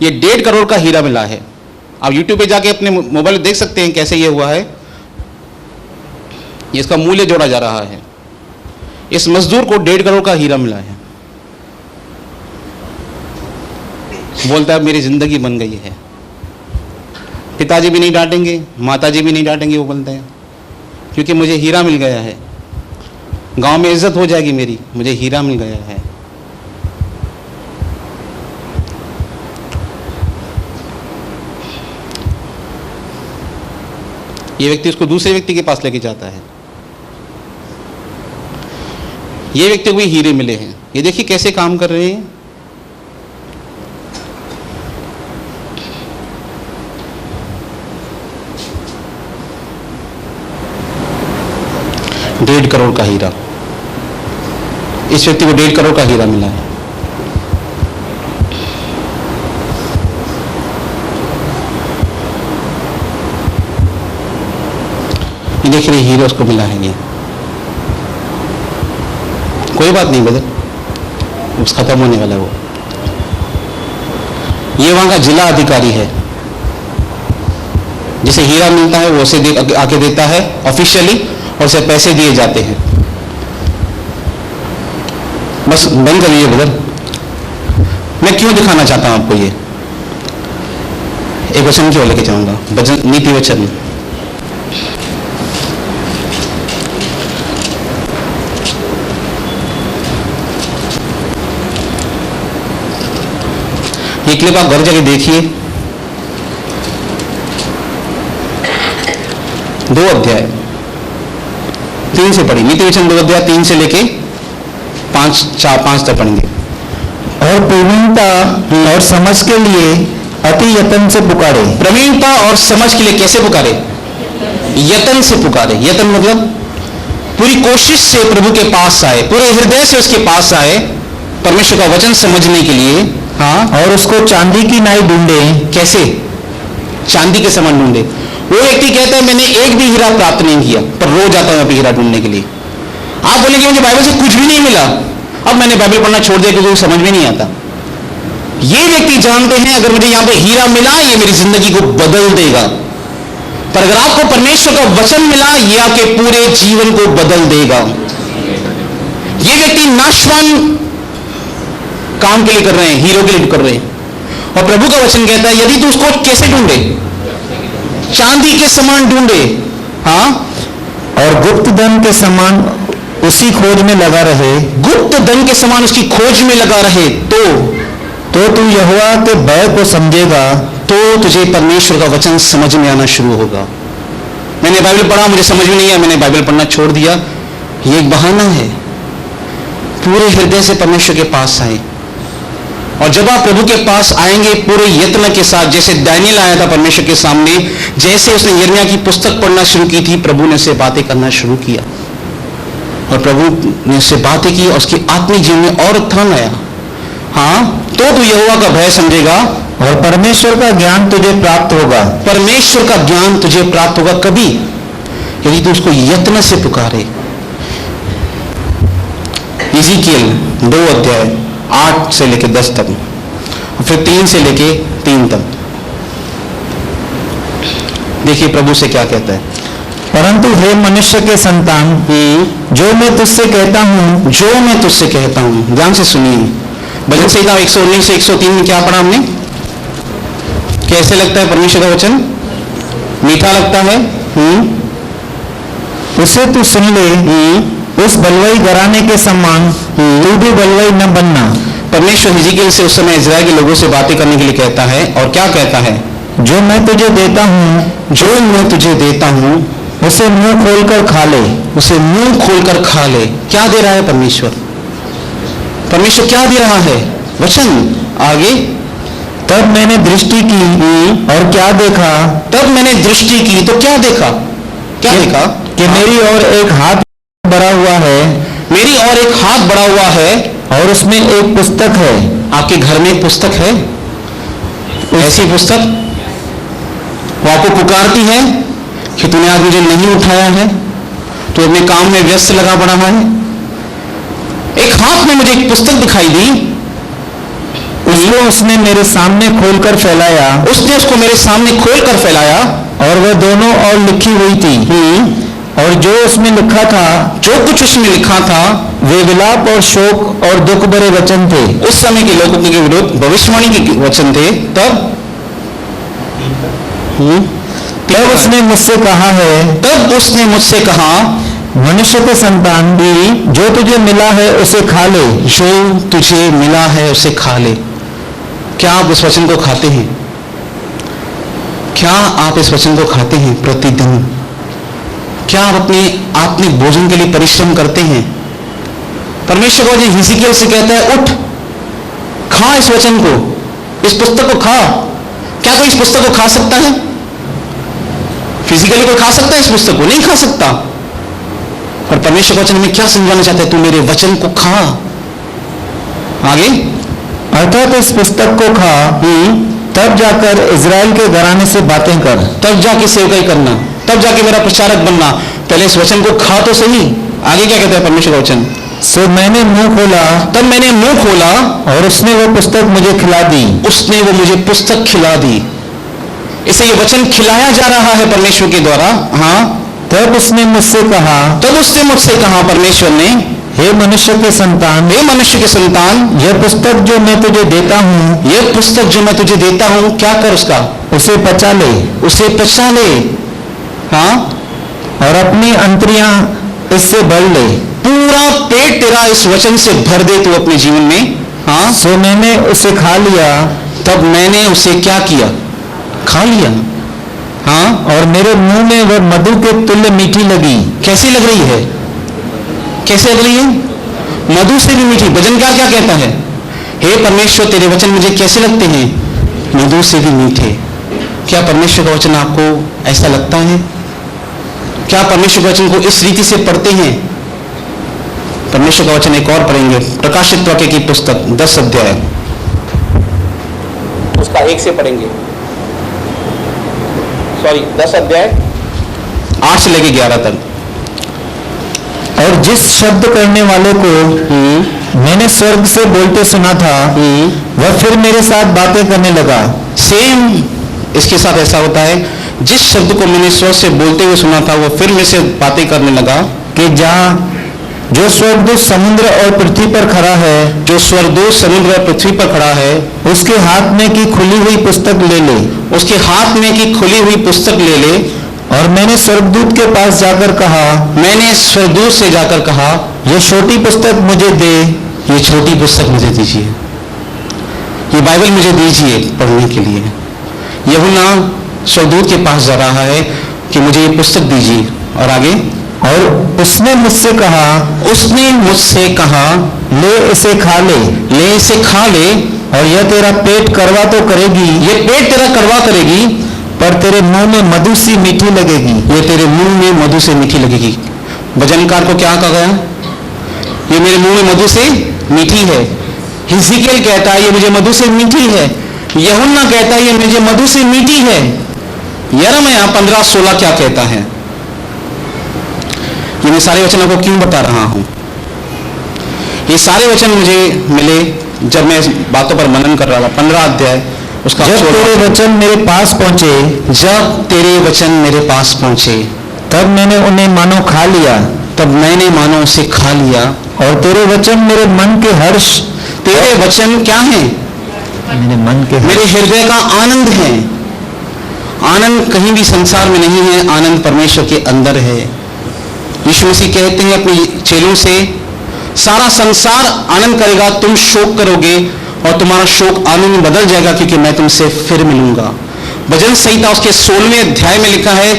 ये 1.5 करोड़ का हीरा मिला है। आप YouTube पे जाके अपने मोबाइल देख सकते हैं कैसे ये हुआ है। ये इसका मूल्य जोड़ा जा रहा है। इस मजदूर को 1.5 करोड़ का हीरा मिला है। बोलता है मेरी जिंदगी बन गई है। पिताजी भी नहीं डांटेंगे, माताजी भी नहीं डांटेंगे, वो बोलते हैं, क्योंकि मुझे हीरा मिल गया है। गांव में इज्जत हो जाएगी मेरी, मुझे हीरा मिल गया है। ये व्यक्ति उसको दूसरे व्यक्ति के पास लेके जाता है। ये व्यक्ति को भी हीरे मिले हैं। ये देखिए कैसे काम कर रहे हैं। $1.5 करोड़ का हीरा। इस व्यक्ति को 1.5 करोड़ का हीरा मिला है। देख रहे हीरो उसको मिला है। ये कोई बात नहीं बदल, उस खत्म होने वाला वो। ये वहां का जिला अधिकारी है। जिसे हीरा मिलता है वो उसे आके देता है ऑफिशियली और उसे पैसे दिए जाते हैं। बस बंद करिए बदल। मैं क्यों दिखाना चाहता हूं आपको ये एक वचन क्यों लेके जाऊंगा, वचन नीति वचन। ये क्लिप आप घर जाके देखिए। 2 अध्याय 3 से पढ़ी, नीति वचन 2 अध्याय 3 से लेके 5 तक पढ़ेंगे। और प्रवीणता और समझ के लिए अति यत्न से पुकारे। प्रवीणता और समझ के लिए कैसे पुकारे? यत्न से पुकारे। यत्न मतलब पूरी कोशिश से प्रभु के पास आए, पूरे हृदय से उसके पास आए परमेश्वर का वचन समझने के लिए। हाँ, और उसको चांदी की नाई ढूंढे। कैसे? चांदी के समान ढूंढे। वो व्यक्ति कहता है मैंने एक भी हीरा प्राप्त नहीं किया, पर रोज आता हूं हीरा ढूंढने के लिए। आप बोलेंगे मुझे बाइबल से कुछ भी नहीं मिला, अब मैंने बाइबल पढ़ना छोड़ दिया क्योंकि समझ में नहीं आता। ये व्यक्ति जानते हैं अगर मुझे यहां पे हीरा मिला ये मेरी जिंदगी को बदल देगा। पर अगर आपको परमेश्वर का वचन मिला ये आपके पूरे जीवन को बदल देगा। ये व्यक्ति नाशवान काम के लिए कर रहे हैं, हीरो के लिए कर रहे हैं। और प्रभु का वचन कहता है यदि तू उसको कैसे ढूंढे, चांदी के समान ढूंढे, हाँ, और गुप्त धन के समान उसी खोज में लगा रहे, गुप्त धन के समान उसकी खोज में लगा रहे, तो तू यहोवा के भय को समझेगा, तो तुझे परमेश्वर का वचन समझ में आना शुरू होगा। मैंने बाइबल पढ़ा, मुझे समझ में नहीं आया, मैंने बाइबल पढ़ना छोड़ दिया, ये एक बहाना है। पूरे हृदय से परमेश्वर के पास आए, और जब आप प्रभु के पास आएंगे पूरे यत्न के साथ, जैसे दानियेल आया था परमेश्वर के सामने, जैसे उसने यिर्मयाह की पुस्तक पढ़ना शुरू की थी, प्रभु ने उससे बातें करना शुरू किया, और प्रभु ने उससे बातें की और उसकी आत्मिक जीवन में और उत्थान आया। हाँ, तो तू यहोवा का भय समझेगा और परमेश्वर का ज्ञान तुझे प्राप्त होगा। परमेश्वर का ज्ञान तुझे प्राप्त होगा कभी, यदि तू उसको यत्न से पुकारे। इज़ीकियल 2 अध्याय 8 से लेके 10 तक, फिर 3 से लेके 3 तक देखिए प्रभु से क्या कहता है। परंतु हे मनुष्य के संतान, जो मैं तुझसे कहता हूँ, जो मैं तुझसे कहता हूं, ध्यान से सुनिए। भजन संहिता 119 से 103 में क्या पढ़ा हमने? कैसे लगता है परमेश्वर का वचन? मीठा लगता है। उसे तू सुन ले, उस बलवई घराने के समान तू भी बलवई न बनना। परमेश्वर हिजकिय्याह से उस समय इजराइल के लोगों से बातें करने के लिए कहता है, और क्या कहता है? जो मैं तुझे देता हूँ, जो मैं तुझे देता हूं उसे मुंह खोलकर खा ले। उसे मुंह खोलकर खा ले। क्या दे रहा है परमेश्वर? परमेश्वर क्या दे रहा है? वचन। आगे, तब मैंने दृष्टि की और क्या देखा, तब मैंने दृष्टि की तो क्या देखा? क्या देखा? कि मेरी और एक हाथ बढ़ा हुआ है, मेरी और एक हाथ बढ़ा हुआ है, और उसमें एक पुस्तक है। आपके घर में एक पुस्तक है, ऐसी पुस्तक वो आपको पुकारती है कि तूने आज मुझे नहीं उठाया है, तू अपने काम में व्यस्त लगा पड़ा है। एक हाथ में मुझे एक पुस्तक दिखाई दी, उसने मेरे सामने खोलकर फैलाया, उसने उसको मेरे सामने खोलकर फैलाया, और वह दोनों ओर लिखी हुई थी। और जो उसमें लिखा था, जो कुछ उसमें लिखा था, वे विलाप और शोक और दुख भरे वचन थे। उस समय के लोगों के विरुद्ध भविष्यवाणी के वचन थे। तब तब उसने मुझसे कहा है, तब उसने मुझसे कहा, मनुष्य के संतान, जो तुझे मिला है उसे खा ले। जो तुझे मिला है उसे खा ले। क्या आप इस वचन को खाते हैं? क्या आप इस वचन को खाते हैं प्रतिदिन? क्या आप अपने आत्मिक भोजन के लिए परिश्रम करते हैं? परमेश्वर को हिजकिय्याह से कहता है, उठ, खा इस वचन को, इस पुस्तक को खा। क्या कोई इस पुस्तक को खा सकता है? फिजिकली कोई खा सकता है इस पुस्तक को? नहीं खा सकता। और परमेश्वर वचन में क्या समझाना चाहता है? तू मेरे वचन को खा। आगे, अर्थात इस पुस्तक को खा, तब जाकर इजराइल के घराने से बातें कर। तब जाके सेवकाई करना, तब जाके मेरा प्रचारक बनना। पहले इस वचन को खा तो सही। आगे क्या कहता है परमेश्वर का वचन? सो मैंने मुंह खोला, तब मैंने मुंह खोला, और उसने वो पुस्तक मुझे खिला दी। उसने वो मुझे पुस्तक खिला दी। इसे ये वचन खिलाया जा रहा है परमेश्वर के द्वारा। हाँ, तब उसने मुझसे कहा, तब उसने मुझसे कहा परमेश्वर ने, हे मनुष्य के संतान, हे मनुष्य के संतान, यह पुस्तक जो मैं तुझे देता हूँ, यह पुस्तक जो मैं तुझे देता हूँ, क्या कर उसका? उसे पचा ले। उसे पचा ले। हाँ, और अपनी अंतरियां इससे भर ले। पूरा पेट तेरा इस वचन से भर दे तू अपने जीवन में। हाँ, सो मैंने उसे खा लिया, तब मैंने उसे क्या किया? खा लिया। हाँ, और मेरे मुंह में वह मधु के तुल्य मीठी लगी। कैसी लग रही है? कैसे लग रही है? मधु से भी मीठी। भजनकार क्या कहता है? हे परमेश्वर, तेरे वचन मुझे कैसे लगते हैं? मधु से भी मीठे। क्या परमेश्वर का वचन आपको ऐसा लगता है? क्या परमेश्वर के वचन को इस रीति से पढ़ते हैं? परमेश्वर का वचन एक और पढ़ेंगे, प्रकाशित वाक्य की पुस्तक 10 अध्याय, उसका 1 से पढ़ेंगे। 10 अध्याय 8 से लेके 11 तक। और जिस शब्द करने वाले को मैंने स्वर्ग से बोलते सुना था, वह फिर मेरे साथ बातें करने लगा। सेम इसके साथ ऐसा होता है, जिस शब्द को मैंने स्वर्ग से बोलते हुए सुना था, वो फिर मेरे से बातें करने लगा कि जा जो स्वर्गदूत समुद्र और पृथ्वी पर खड़ा है, जो स्वर्गदूत समुद्र और पृथ्वी पर खड़ा है, उसके हाथ में की खुली हुई पुस्तक ले ले। उसके हाथ में की खुली हुई पुस्तक ले ले। और मैंने स्वर्गदूत के पास जाकर कहा, मैंने स्वर्गदूत से जाकर कहा, ये छोटी पुस्तक मुझे दे। ये छोटी पुस्तक मुझे दीजिए, ये बाइबल मुझे दीजिए पढ़ने के लिए। यूहन्ना स्वर्गदूत के पास जा रहा है कि मुझे ये पुस्तक दीजिए। और आगे, और उसने मुझसे कहा, ले इसे खा ले, ले इसे खा ले, और यह तेरा पेट कड़वा तो करेगी, ये पेट तेरा कड़वा करेगी, पर तेरे मुंह में मधु सी मीठी लगेगी। ये तेरे मुंह में मधु से मीठी लगेगी। भजनकार को क्या कहा गया? ये मेरे मुंह में मधु से मीठी है। हिजकिय्याह कहता है ये मुझे मधु से मीठी है। यूहन्ना कहता है ये मुझे मधु से मीठी है। यिर्मयाह 15:16 क्या कहता है? ये मैं सारे वचनों को क्यों बता रहा हूं? ये सारे वचन मुझे मिले जब मैं इस बातों पर मनन कर रहा था। 15 अध्याय उसका जब तेरे वचन मेरे पास पहुंचे, जब तेरे वचन मेरे पास पहुंचे, तब मैंने उन्हें मानो खा लिया, तब मैंने मानो उसे खा लिया। और तेरे वचन मेरे मन के हर्ष, तेरे वचन क्या हैं? मेरे मन के मेरे हृदय का आनंद है। आनंद कहीं भी संसार में नहीं है, आनंद परमेश्वर के अंदर है। यीशु मसीह कहते हैं अपने चेलों से, सारा संसार आनंद करेगा, तुम शोक करोगे और तुम्हारा शोक आनंद में बदल जाएगा, क्योंकि मैं तुमसे फिर मिलूंगा। भजन संहिता उसके 16वें अध्याय में लिखा है,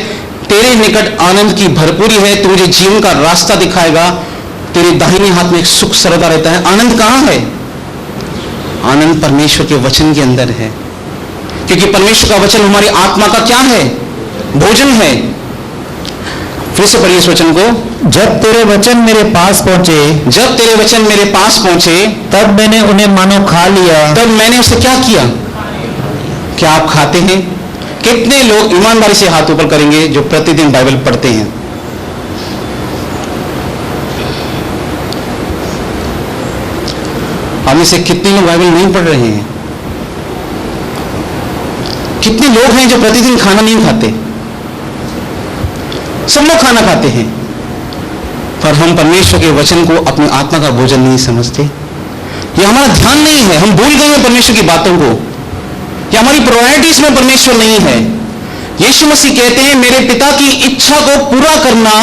तेरे निकट आनंद की भरपूरी है, तू मुझे जीवन का रास्ता दिखाएगा, तेरे दाहिने हाथ में एक सुख सरदा रहता है। आनंद कहां है? आनंद परमेश्वर के वचन के अंदर है, क्योंकि परमेश्वर का वचन हमारी आत्मा का क्या है? भोजन है। फिर से पढ़िए इस वचन को। जब तेरे वचन मेरे पास पहुंचे, जब तेरे वचन मेरे पास पहुंचे, तब मैंने उन्हें मानो खा लिया। तब मैंने उसे क्या किया? क्या आप खाते हैं? कितने लोग ईमानदारी से हाथ ऊपर करेंगे जो प्रतिदिन बाइबल पढ़ते हैं? हम में से कितने लोग बाइबल नहीं पढ़ रहे हैं? कितने लोग हैं जो प्रतिदिन खाना नहीं खाते? सब लोग खाना खाते हैं, पर हम परमेश्वर के वचन को अपनी आत्मा का भोजन नहीं समझते। ये हमारा ध्यान नहीं है, हम भूल गए हैं परमेश्वर की बातों को। ये हमारी प्रायोरिटीज में परमेश्वर नहीं है। यीशु मसीह कहते हैं, मेरे पिता की इच्छा को पूरा करना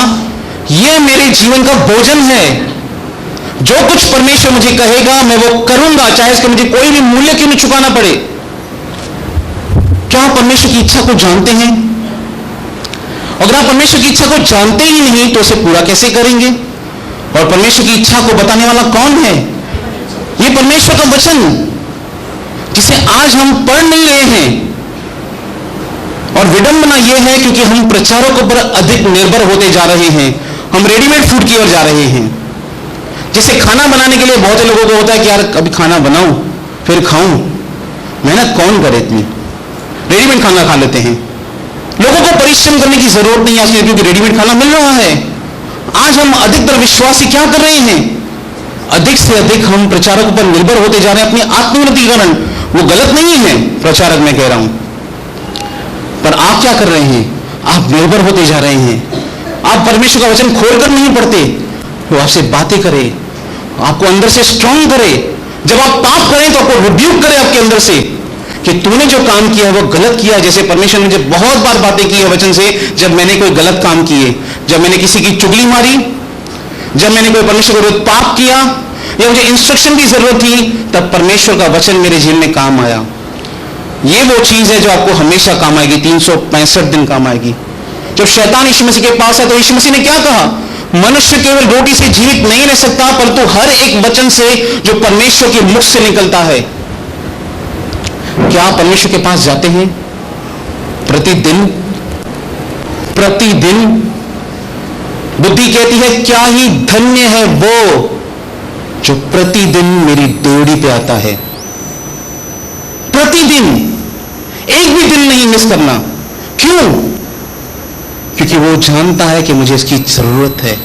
यह मेरे जीवन का भोजन है। जो कुछ परमेश्वर मुझे कहेगा मैं वो करूंगा, चाहे इसका मुझे कोई भी मूल्य क्यों नहीं चुकाना पड़े। क्या आप परमेश्वर की इच्छा को जानते हैं? अगर आप परमेश्वर की इच्छा को जानते ही नहीं तो उसे पूरा कैसे करेंगे? और परमेश्वर की इच्छा को बताने वाला कौन है? ये परमेश्वर का वचन, जिसे आज हम पढ़ नहीं रहे हैं। और विडंबना यह है क्योंकि हम प्रचारकों पर अधिक निर्भर होते जा रहे हैं। हम रेडीमेड फूड की ओर जा रहे हैं। जैसे खाना बनाने के लिए बहुत से लोगों को होता है कि यार कभी खाना बनाऊं फिर खाऊं, मेहनत कौन करे इतनी, रेडीमेड खाना खा लेते हैं। लोगों को परिश्रम करने की जरूरत नहीं है क्योंकि रेडीमेड खाना मिल रहा है। आज हम अधिकतर विश्वासी क्या कर रहे हैं? अधिक से अधिक हम प्रचारकों पर निर्भर होते जा रहे हैं अपनी आत्मोन्नति कारण। वो गलत नहीं है, प्रचारक मैं कह रहा हूं, पर आप क्या कर रहे हैं? आप निर्भर होते जा रहे हैं। आप परमेश्वर का वचन खोलकर नहीं पढ़ते। वो आपसे बातें करे, आपको अंदर से स्ट्रांग करे। जब आप पाप करें तो आपको रिब्यूक करे आपके अंदर से कि तूने जो काम किया है वो गलत किया। जैसे परमेश्वर ने मुझे बहुत बार बातें की है वचन से, जब मैंने कोई गलत काम किए, जब मैंने किसी की चुगली मारी, जब मैंने कोई परमेश्वर के विरुद्ध पाप किया या मुझे इंस्ट्रक्शन की जरूरत थी, तब परमेश्वर का वचन मेरे जीवन में काम आया। ये वो चीज है जो आपको हमेशा काम आएगी, 365 दिन काम आएगी। जब शैतान यीशु मसीह के पास है तो यीशु मसीह ने क्या कहा? मनुष्य केवल रोटी से जीवित नहीं रह सकता, परंतु हर एक वचन से जो परमेश्वर के मुख से निकलता है। क्या आप परमेश्वर के पास जाते हैं प्रतिदिन? प्रतिदिन बुद्धि कहती है क्या ही धन्य है वो जो प्रतिदिन मेरी ड्योढ़ी पे आता है। प्रतिदिन, एक भी दिन नहीं मिस करना। क्यों? क्योंकि वो जानता है कि मुझे इसकी जरूरत है।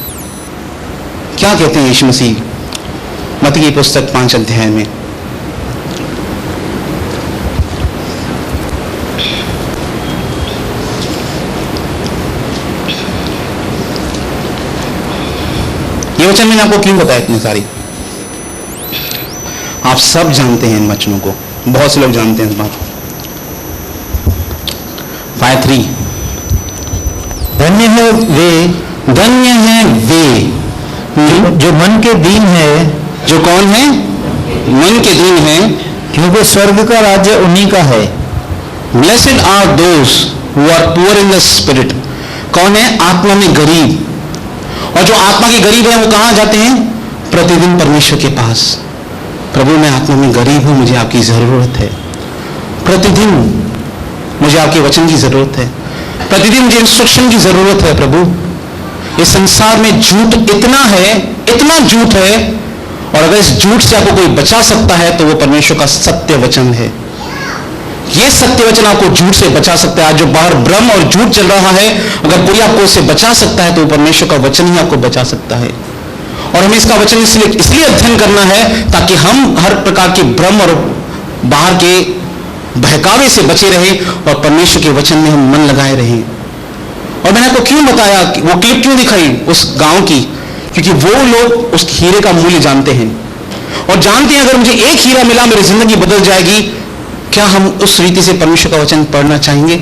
क्या कहते हैं यीशु मसीह मत्ती की पुस्तक 5 अध्याय में? वचन मैंने आपको क्यों बताया इतने सारी? आप सब जानते हैं इन वचनों को, बहुत से लोग जानते हैं इस बात को। 5:3 धन्य है वे जो मन के दीन है, जो कौन है? मन के दीन है, क्योंकि स्वर्ग का राज्य उन्हीं का है। Blessed are those who are poor in the spirit. कौन है? आत्मा में गरीब। और जो आत्मा के गरीब है वो कहां जाते हैं? प्रतिदिन परमेश्वर के पास। प्रभु मैं आत्मा में गरीब हूं, मुझे आपकी जरूरत है। प्रतिदिन मुझे आपके वचन की जरूरत है, प्रतिदिन मुझे इंस्ट्रक्शन की जरूरत है। प्रभु इस संसार में झूठ इतना है, इतना झूठ है, और अगर इस झूठ से आपको कोई बचा सकता है तो वो परमेश्वर का सत्य वचन है। ये सत्य वचन आपको झूठ से बचा सकता है। आज जो बाहर भ्रम और झूठ चल रहा है, अगर कोई आपको उससे बचा सकता है तो परमेश्वर का वचन ही आपको बचा सकता है। और हमें इसका वचन इसलिए अध्ययन करना है ताकि हम हर प्रकार के भ्रम और बाहर के बहकावे से बचे रहें और परमेश्वर के वचन में हम मन लगाए रहें। और मैंने आपको क्यों बताया, वो क्लिप क्यों दिखाई उस गांव की? क्योंकि वो लोग उस हीरे का मूल्य जानते हैं और जानते हैं अगर मुझे एक हीरा मिला मेरी जिंदगी बदल जाएगी। क्या हम उस रीति से परमेश्वर का वचन पढ़ना चाहेंगे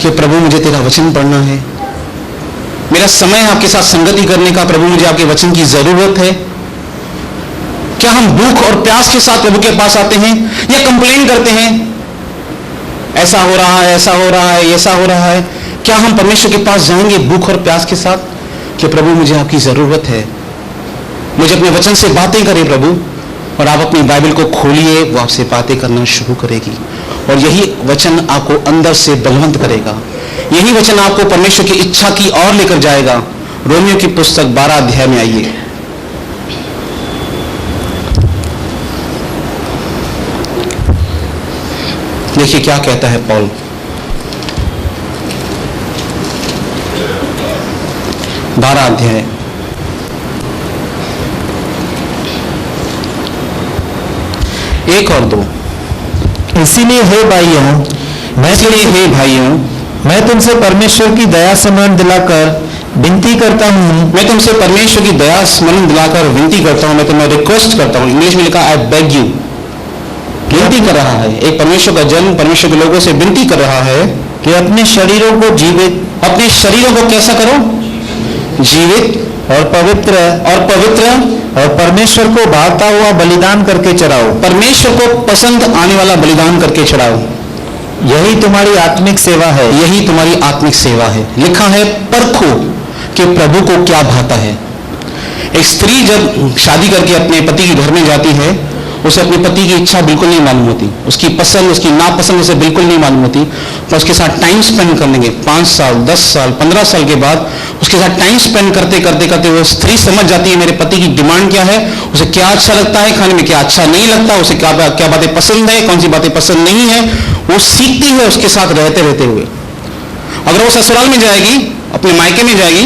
कि प्रभु मुझे तेरा वचन पढ़ना है, मेरा समय है आपके साथ संगति करने का, प्रभु मुझे आपके वचन की जरूरत है? क्या हम भूख और प्यास के साथ प्रभु के पास आते हैं या कंप्लेन करते हैं, ऐसा हो रहा है, ऐसा हो रहा है, ऐसा हो रहा है? क्या हम परमेश्वर के पास जाएंगे भूख और प्यास के साथ कि प्रभु मुझे आपकी जरूरत है, मुझे अपने वचन से बातें करें प्रभु? और आप अपनी बाइबल को खोलिए, वो आपसे बातें करना शुरू करेगी और यही वचन आपको अंदर से बलवंत करेगा। यही वचन आपको परमेश्वर की इच्छा की ओर लेकर जाएगा। रोमियो की पुस्तक 12 अध्याय में आइए। देखिए क्या कहता है पौल। बारह अध्याय 1 और 2। इसीलिए हे भाइयों, मैं तुमसे परमेश्वर की दया स्मरण दिलाकर विनती करता हूँ। मैं तुमसे परमेश्वर की दया स्मरण दिलाकर विनती करता हूँ, मैं तुम्हें रिक्वेस्ट करता हूँ। इंग्लिश में लिखा आई बेग यू। विनती कर रहा है, एक परमेश्वर का जन परमेश्वर के लोगों से विनती कर रहा है कि अपने शरीरों को जीवित, अपने शरीरों को कैसा करो? जीवित और पवित्र और परमेश्वर को भाता हुआ बलिदान करके चढ़ाओ। परमेश्वर को पसंद आने वाला बलिदान करके चढ़ाओ। यही तुम्हारी आत्मिक सेवा है। यही तुम्हारी आत्मिक सेवा है। लिखा है परखो कि प्रभु को क्या भाता है। एक स्त्री जब शादी करके अपने पति के घर में जाती है, उसे अपने पति की इच्छा बिल्कुल नहीं मालूम होती, उसकी पसंद उसकी नापसंद उसे बिल्कुल नहीं मालूम होती, पर उसके साथ टाइम स्पेंड करने के 5 साल 10 साल 15 साल के बाद उसके साथ टाइम स्पेंड करते करते करते वो स्त्री समझ जाती है मेरे पति की डिमांड क्या है, उसे क्या अच्छा लगता है खाने में, क्या अच्छा नहीं लगता, उसे क्या क्या बातें पसंद है, कौन सी बातें पसंद नहीं है, वो सीखती है उसके साथ रहते रहते हुए। अगर वो ससुराल में जाएगी, अपने मायके में जाएगी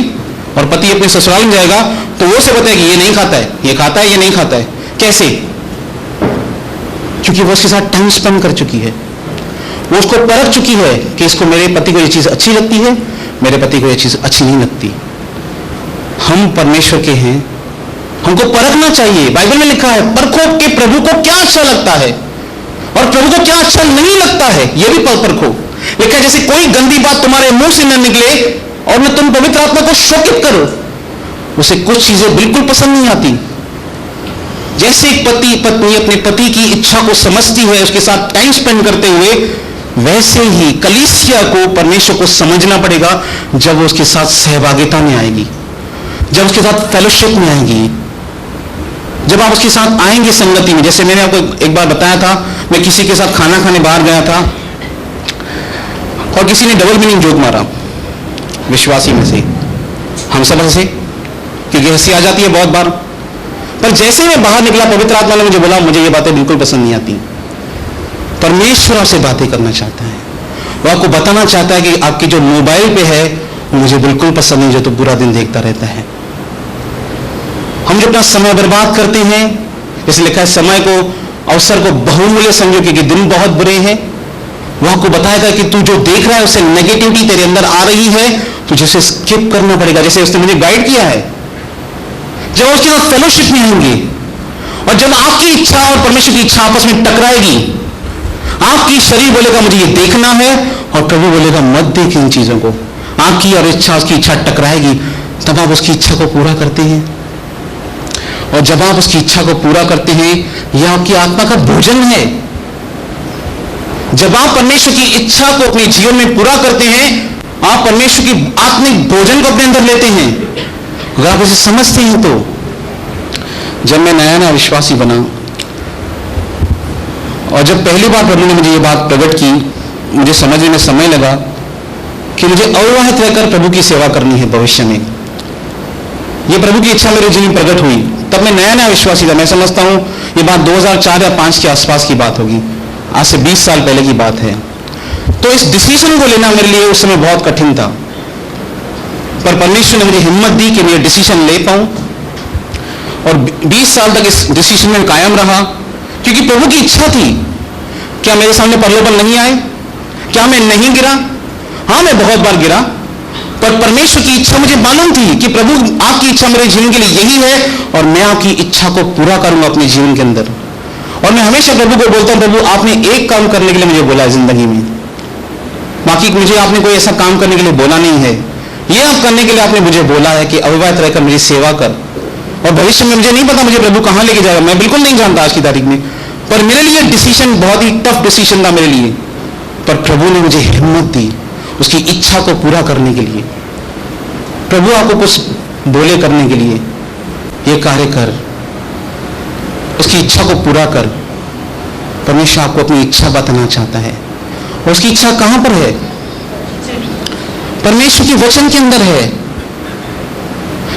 और पति अपने ससुराल में जाएगा तो वो से बताएगी ये नहीं खाता है, ये खाता है, ये नहीं खाता है। कैसे? क्योंकि वो उसके साथ टाइम स्पेंड कर चुकी है, वो उसको परख चुकी है कि इसको मेरे पति को ये चीज अच्छी लगती है, मेरे पति को ये चीज अच्छी नहीं लगती। हम परमेश्वर के हैं, हमको परखना चाहिए। बाइबल में लिखा है परखो कि प्रभु को क्या अच्छा लगता है और प्रभु को क्या अच्छा नहीं लगता है, यह भी परखो। लिखा है जैसे कोई गंदी बात तुम्हारे मुंह से न निकले और न तुम पवित्र आत्मा को शोकित करो। उसे कुछ चीजें बिल्कुल पसंद नहीं आती। जैसे एक पति पत्नी अपने पति की इच्छा को समझती है, उसके साथ टाइम स्पेंड करते हुए, वैसे ही कलीसिया को परमेश्वर को समझना पड़ेगा जब वो उसके साथ सहभागिता में आएगी, जब उसके साथ फेलोशिप में आएगी, जब आप उसके साथ आएंगे संगति में। जैसे मैंने आपको एक बार बताया था, मैं किसी के साथ खाना खाने बाहर गया था और किसी ने डबल मीनिंग जोक मारा विश्वासी में से। हम सब हंसे क्योंकि हंसी आ जाती है बहुत बार, पर जैसे मैं बाहर निकला पवित्र आत्मा ने मुझे बोला मुझे ये बातें बिल्कुल पसंद नहीं आती। परमेश्वर आपसे बातें करना चाहता है, वो आपको बताना चाहता है कि आपकी जो मोबाइल पे है वो मुझे बिल्कुल पसंद नहीं, जो तो पूरा दिन देखता रहता है। हम जो अपना समय बर्बाद करते हैं, जैसे लिखा है समय को अवसर को बहुमूल्य समझो क्योंकि दिन बहुत बुरे हैं। वो आपको बताएगा कि तू जो देख रहा है उससे नेगेटिविटी तेरे अंदर आ रही है, तुझे उसे स्किप करना पड़ेगा। जैसे उसने मुझे गाइड किया है जब उसके साथ फेलोशिप में होंगे, और जब आपकी इच्छा और परमेश्वर की इच्छा आपस में टकराएगी, आपकी शरीर बोलेगा मुझे ये देखना है, और प्रभु बोलेगा मत देख इन चीजों को, आपकी और इच्छा उसकी इच्छा टकराएगी, तब आप उसकी इच्छा को पूरा करते हैं। और जब आप उसकी इच्छा को पूरा करते हैं, यह आपकी आत्मा का भोजन है। जब आप परमेश्वर की इच्छा को अपने जीवन में पूरा करते हैं, आप परमेश्वर की आत्मिक भोजन को अपने अंदर लेते हैं। अगर आप इसे समझते हैं तो जब मैं नया नया विश्वासी बना और जब पहली बार प्रभु ने मुझे ये बात प्रकट की, मुझे समझने में समय लगा कि मुझे अविवाहित रहकर प्रभु की सेवा करनी है भविष्य में। ये प्रभु की इच्छा मेरे जीवन में प्रकट हुई, तब मैं नया नया विश्वासी था। मैं समझता हूं ये बात 2004 या 5 के आसपास की बात होगी, आज से 20 साल पहले की बात है। तो इस डिसीजन को लेना मेरे लिए उस समय बहुत कठिन था, पर परमेश्वर ने मुझे हिम्मत दी कि मैं ये डिसीजन ले पाऊं, और 20 साल तक इस डिसीजन में कायम रहा, क्योंकि प्रभु की इच्छा थी। क्या मेरे सामने प्रलोभन नहीं आए? क्या मैं नहीं गिरा? हाँ, मैं बहुत बार गिरा, पर परमेश्वर की इच्छा मुझे मालूम थी कि प्रभु आपकी इच्छा मेरे जीवन के लिए यही है, और मैं आपकी इच्छा को पूरा करूंगा अपने जीवन के अंदर। और मैं हमेशा प्रभु को बोलता हूं, प्रभु आपने एक काम करने के लिए मुझे बोला है जिंदगी में, बाकी मुझे आपने कोई ऐसा काम करने के लिए बोला नहीं है। ये आप करने के लिए आपने मुझे बोला है कि अविवाहित रहकर मेरी सेवा कर, और भविष्य में मुझे नहीं पता मुझे प्रभु कहां लेके जाएगा, मैं बिल्कुल नहीं जानता आज की तारीख में, पर मेरे लिए डिसीजन बहुत ही टफ डिसीजन था मेरे लिए। पर प्रभु ने मुझे हिम्मत दी उसकी इच्छा को पूरा करने के लिए। प्रभु आपको कुछ बोले करने के लिए, ये कार्य कर, उसकी इच्छा को पूरा कर। परमेश्वर आपको अपनी इच्छा बताना चाहता है, और उसकी इच्छा कहां पर है? परमेश्वर के वचन के अंदर है।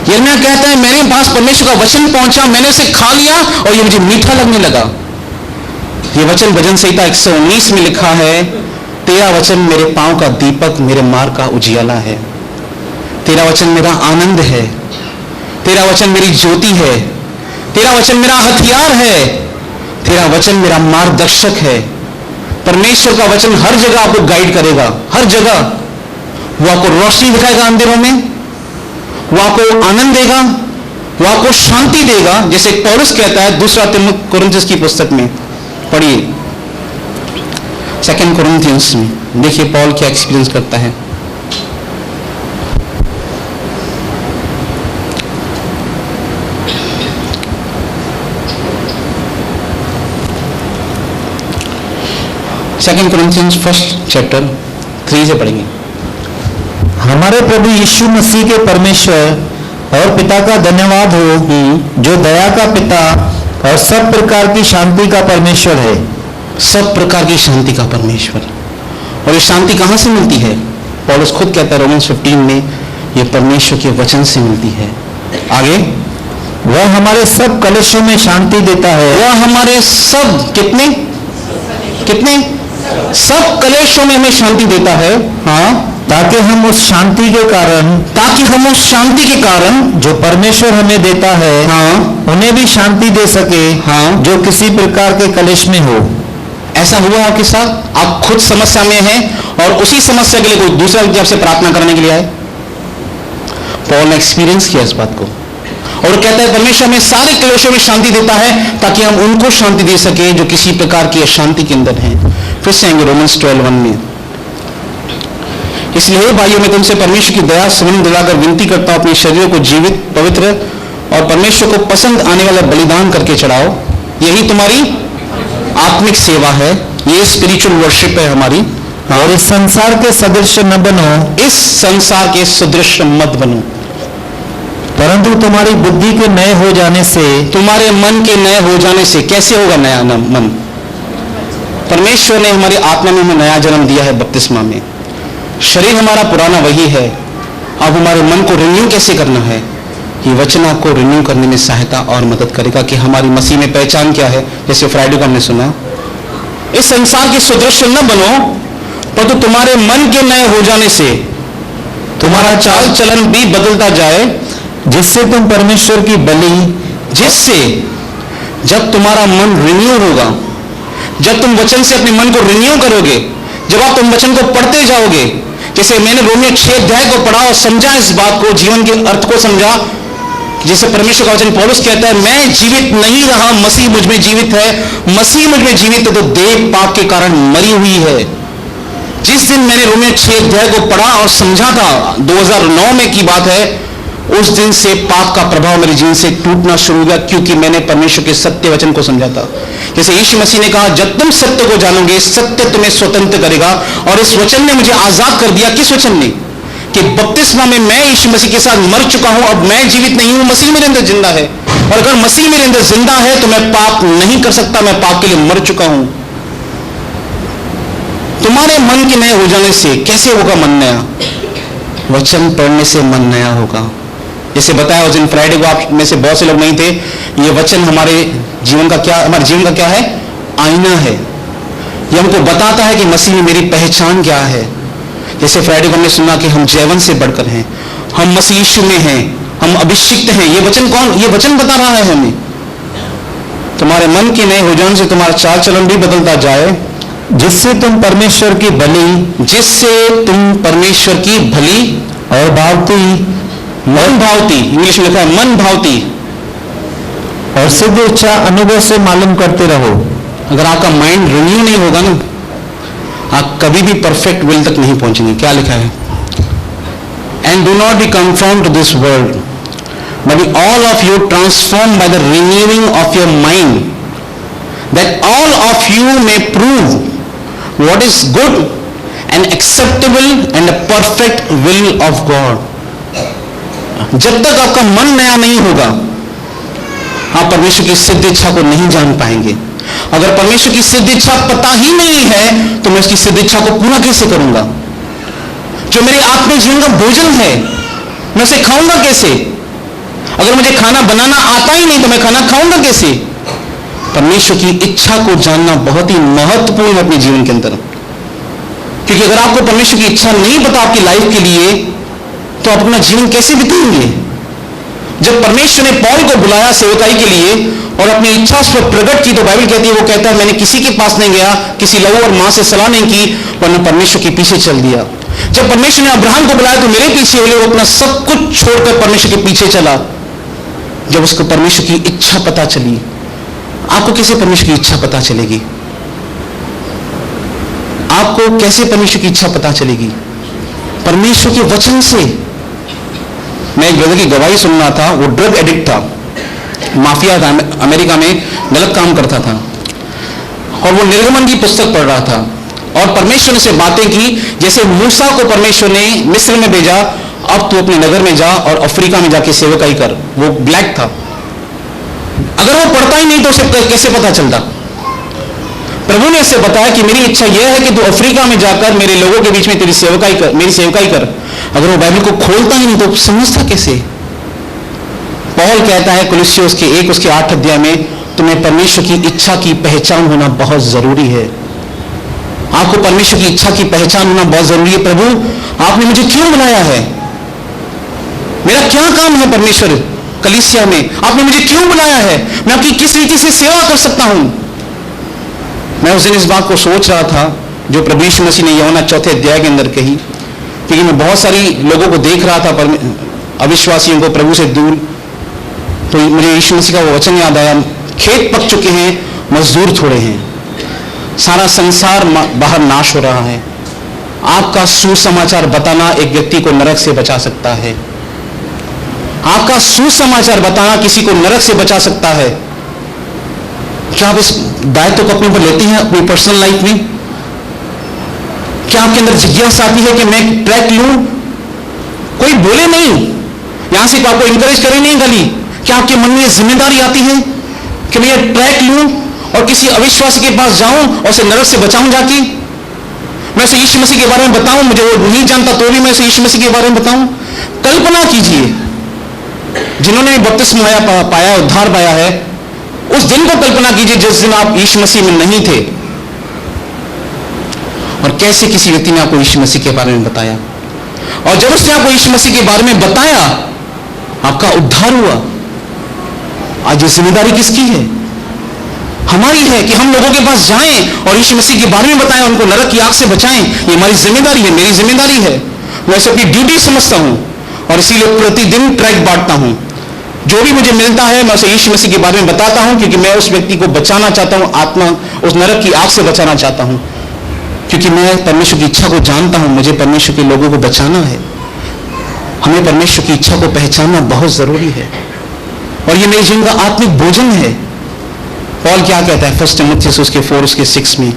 यिर्मयाह कहता है मेरे पास परमेश्वर का वचन पहुंचा, मैंने उसे खा लिया और ये मुझे मीठा लगने लगा। ये वचन भजन संहिता 119 में लिखा है, तेरा वचन मेरे पांव का दीपक, मेरे मार्ग का उजियाला है। तेरा वचन मेरा आनंद है, तेरा वचन मेरी ज्योति है, तेरा वचन मेरा हथियार है, तेरा वचन मेरा मार्गदर्शक है। परमेश्वर का वचन हर जगह आपको गाइड करेगा, हर जगह। वो आपको रोशनी दिखाएगा अंधेरों में, वो आपको आनंद देगा, वो आपको शांति देगा। जैसे पौलुस कहता है 2 कोरिन्थियंस की पुस्तक में, पढ़िए 2 कोरिन्थियंस में, देखिए पौल क्या एक्सपीरियंस करता है। सेकेंड कोरिन्थियंस 1 चैप्टर 3 से पढ़ेंगे। हमारे प्रभु यीशु मसीह के परमेश्वर और पिता का धन्यवाद हो, जो दया का पिता और सब प्रकार की शांति का परमेश्वर है। सब प्रकार की शांति का परमेश्वर। और ये शांति कहां से मिलती है? पौलुस खुद कहता है रोमन्स 15 में, ये परमेश्वर के वचन से मिलती है। आगे, वह हमारे सब कलेशों में शांति देता है। वह हमारे सब कितने सब कलेशों में हमें शांति देता है। हाँ, ताकि हम उस शांति के कारण जो परमेश्वर हमें देता है, हाँ, उन्हें भी शांति दे सके, हाँ, जो किसी प्रकार के कलेश में हो। ऐसा हुआ आपके साथ? आप खुद समस्या में हैं और उसी समस्या के लिए कोई दूसरा व्यक्ति आपसे प्रार्थना करने के लिए आए? पॉल ने एक्सपीरियंस किया इस बात को, और कहता है परमेश्वर हमें सारे क्लेशों में शांति देता है ताकि हम उनको शांति दे सके जो किसी प्रकार की अशांति के अंदर हैं। फिर से आएंगे रोमन्स 12:1 में। इसलिए भाइयों, मैं तुमसे परमेश्वर की दया सुमन दिलाकर विनती करता हूं, अपने शरीरों को जीवित, पवित्र और परमेश्वर को पसंद आने वाला बलिदान करके चढ़ाओ। यही तुम्हारी आत्मिक सेवा है, ये स्पिरिचुअल वर्शिप है हमारी। और इस संसार के सदृश न बनो, इस संसार के सदृश मत बनो, परंतु तुम्हारी बुद्धि के नए हो जाने से, तुम्हारे मन के नए हो जाने से। कैसे होगा नया मन? परमेश्वर ने हमारी आत्मा में हमें नया जन्म दिया है बपतिस्मा में। शरीर हमारा पुराना वही है, अब हमारे मन को रिन्यू कैसे करना है? ये वचन आपको रिन्यू करने में सहायता और मदद करेगा कि हमारी मसीह में पहचान क्या है। जैसे फ्राइडे को हमने सुना, इस संसार के सदृश न बनो, परंतु तुम्हारे मन के नए हो जाने से तुम्हारा चाल चलन भी बदलता जाए, जिससे तुम परमेश्वर की बलि, जिससे जब तुम्हारा मन रिन्यू होगा, जब तुम वचन से अपने मन को रिन्यू करोगे, जब आप तुम वचन को पढ़ते जाओगे, जैसे मैंने रोमियो 6 अध्याय को पढ़ा और समझा, इस बात को, जीवन के अर्थ को समझा, जैसे परमेश्वर का वचन पौलुस कहता है, मैं जीवित नहीं रहा, मसीह मुझ में जीवित है। मसीह मुझ में जीवित है तो देह पाप के कारण मरी हुई है। जिस दिन मैंने रोमियो 6 अध्याय को पढ़ा और समझा था, 2009 में की बात है, उस दिन से पाप का प्रभाव मेरे जीवन से टूटना शुरू हो गया, क्योंकि मैंने परमेश्वर के सत्य वचन को समझा था। जैसे यीशु मसीह ने कहा, जब तुम सत्य को जानोगे, सत्य तुम्हें स्वतंत्र करेगा। और इस वचन ने मुझे आजाद कर दिया। किस वचन ने? कि बपतिस्मा में मैं यीशु मसीह के साथ मर चुका हूं, अब मैं जीवित नहीं हूं, मसीह मेरे अंदर जिंदा है। और अगर मसीह मेरे अंदर जिंदा है तो मैं पाप नहीं कर सकता, मैं पाप के लिए मर चुका हूं। तुम्हारे मन के नए हो जाने से कैसे होगा मन नया? वचन पढ़ने से मन नया होगा। जैसे बताया उस दिन फ्राइडे को, आप में से बहुत से लोग नहीं थे, ये वचन हमारे जीवन का क्या है? आईना है। ये हमको बताता है कि मसीह में मेरी पहचान क्या है। जैसे फ्राइडे को हमने सुना कि हम जैवन से बढ़कर हैं, हम मसीह यीशु में हैं, हम अभिषिक्त हैं। ये वचन बता रहा है हमें। तुम्हारे मन के नए हो जाने से तुम्हारा चाल चलन भी बदलता जाए, जिससे तुम परमेश्वर की भली और मन भावती, इंग्लिश में लिखा है मन भावती, और सिद्ध इच्छा अनुभव से मालूम करते रहो। अगर आपका माइंड रिन्यू नहीं होगा ना, आप कभी भी परफेक्ट विल तक नहीं पहुंचेंगे। क्या लिखा है? And do not be conform to this world, but all of you transform by the renewing of your mind, that all of you may prove what is good and acceptable and a perfect will of God. जब तक आपका मन नया नहीं होगा, आप परमेश्वर की सिद्ध इच्छा को नहीं जान पाएंगे। अगर परमेश्वर की सिद्ध इच्छा पता ही नहीं है तो मैं उसकी सिद्ध इच्छा को पूरा कैसे करूंगा? जो मेरे आत्मिक जीवन का भोजन है, मैं उसे खाऊंगा कैसे? अगर मुझे खाना बनाना आता ही नहीं तो मैं खाना खाऊंगा कैसे? परमेश्वर की इच्छा को जानना बहुत ही महत्वपूर्ण है अपने जीवन के अंदर। क्योंकि अगर आपको परमेश्वर की इच्छा नहीं पता आपकी लाइफ के लिए, तो आप अपना जीवन कैसे बिताएंगे? जब परमेश्वर ने पौल को बुलाया सेवकाई के लिए और अपनी इच्छा उस पर प्रकट की, तो बाइबल कहती है, वो कहता है, मैंने किसी के पास नहीं गया, किसी लहू और मां से सलाह नहीं की, वरना परमेश्वर के पीछे चल दिया। जब परमेश्वर ने अब्राहम को बुलाया तो मेरे पीछे वो अपना सब कुछ छोड़कर परमेश्वर के पीछे चला। जब उसको परमेश्वर की इच्छा पता चली, आपको कैसे परमेश्वर की इच्छा पता चलेगी? आपको कैसे परमेश्वर की इच्छा पता चलेगी? परमेश्वर के वचन से। मैं एक ब्रदर की गवाही सुन रहा था, वो ड्रग एडिक्ट था, माफिया था, अमेरिका में गलत काम करता था, और वो निर्गमन की पुस्तक पढ़ रहा था। और परमेश्वर ने से बातें की, जैसे मूसा को परमेश्वर ने मिस्र में भेजा, अब तू अपने नगर में जा और अफ्रीका में जाके सेवकाई कर। वो ब्लैक था। अगर वो पढ़ता ही नहीं तो उसे कैसे पता चलता? प्रभु ने इससे बताया कि मेरी इच्छा यह है कि तू अफ्रीका में जाकर मेरे लोगों के बीच में तेरी सेवकाई कर, मेरी सेवकाई कर। अगर वो बाइबल को खोलता ही नहीं तो समझता कैसे? पौल कहता है कुलुस्सियों के 1:8 अध्याय में, तुम्हें परमेश्वर की इच्छा की पहचान होना बहुत जरूरी है। आपको परमेश्वर की इच्छा की पहचान होना बहुत जरूरी है। प्रभु, आपने मुझे क्यों बुलाया है? मेरा क्या काम है परमेश्वर कलीसिया में? आपने मुझे क्यों बुलाया है? मैं आपकी किस रीति से सेवा कर सकता हूं? मैं उस दिन इस बात को सोच रहा था जो प्रभु यीशु मसीह ने यूहन्ना 4 अध्याय के अंदर कही, क्योंकि मैं बहुत सारी लोगों को देख रहा था, अविश्वासियों को प्रभु से दूर, तो मुझे यीशु मसीह का वो वचन याद आया, खेत पक चुके हैं, मजदूर थोड़े हैं, सारा संसार बाहर नाश हो रहा है। आपका सुसमाचार बताना एक व्यक्ति को नरक से बचा सकता है। आपका सुसमाचार बताना किसी को नरक से बचा सकता है। क्या आप इस दायित्व को अपने ऊपर लेते हैं अपनी पर्सनल लाइफ में? क्या आपके अंदर जिज्ञासा आती है कि मैं ट्रैक लूं? कोई बोले नहीं, यहां से आपको इंकरेज करे नहीं खाली, क्या आपके मन में जिम्मेदारी आती है कि मैं ये ट्रैक लूं और किसी अविश्वासी के पास जाऊं और उसे नरक से बचाऊं? जाके मैं उसे यीशु मसीह के बारे में बताऊं, मुझे वो नहीं जानता तो भी मैं उसे यीशु मसीह के बारे में बताऊं? कल्पना कीजिए, जिन्होंने बपतिस्मा पाया, उद्धार पाया है, उस दिन को कल्पना कीजिए जिस दिन आप यीशु मसीह में नहीं थे, और कैसे किसी व्यक्ति ने आपको यीशु मसीह के बारे में बताया, और जब उसने आपको यीशु मसीह के बारे में बताया, आपका उद्धार हुआ। आज ये जिम्मेदारी किसकी है? हमारी है कि हम लोगों के पास जाएं और यीशु मसीह के बारे में बताएं, उनको नरक की आग से बचाएं। ये हमारी जिम्मेदारी है, मेरी जिम्मेदारी है। मैं इसे अपनी ड्यूटी समझता हूं और इसीलिए प्रतिदिन ट्रैक बांटता हूं। जो भी मुझे मिलता है मैं उसे यीशु मसीह के बारे में बताता हूं, क्योंकि मैं उस व्यक्ति को बचाना चाहता हूं, आत्मा उस नरक की आग से बचाना चाहता हूं, क्योंकि मैं परमेश्वर की इच्छा को जानता हूं। मुझे परमेश्वर के लोगों को बचाना है। हमें परमेश्वर की इच्छा को पहचानना बहुत जरूरी है, और ये मेरे जीवन का आत्मिक भोजन है। पॉल क्या कहता है 1 तिमुथियुस उसके 4 उसके 6 में,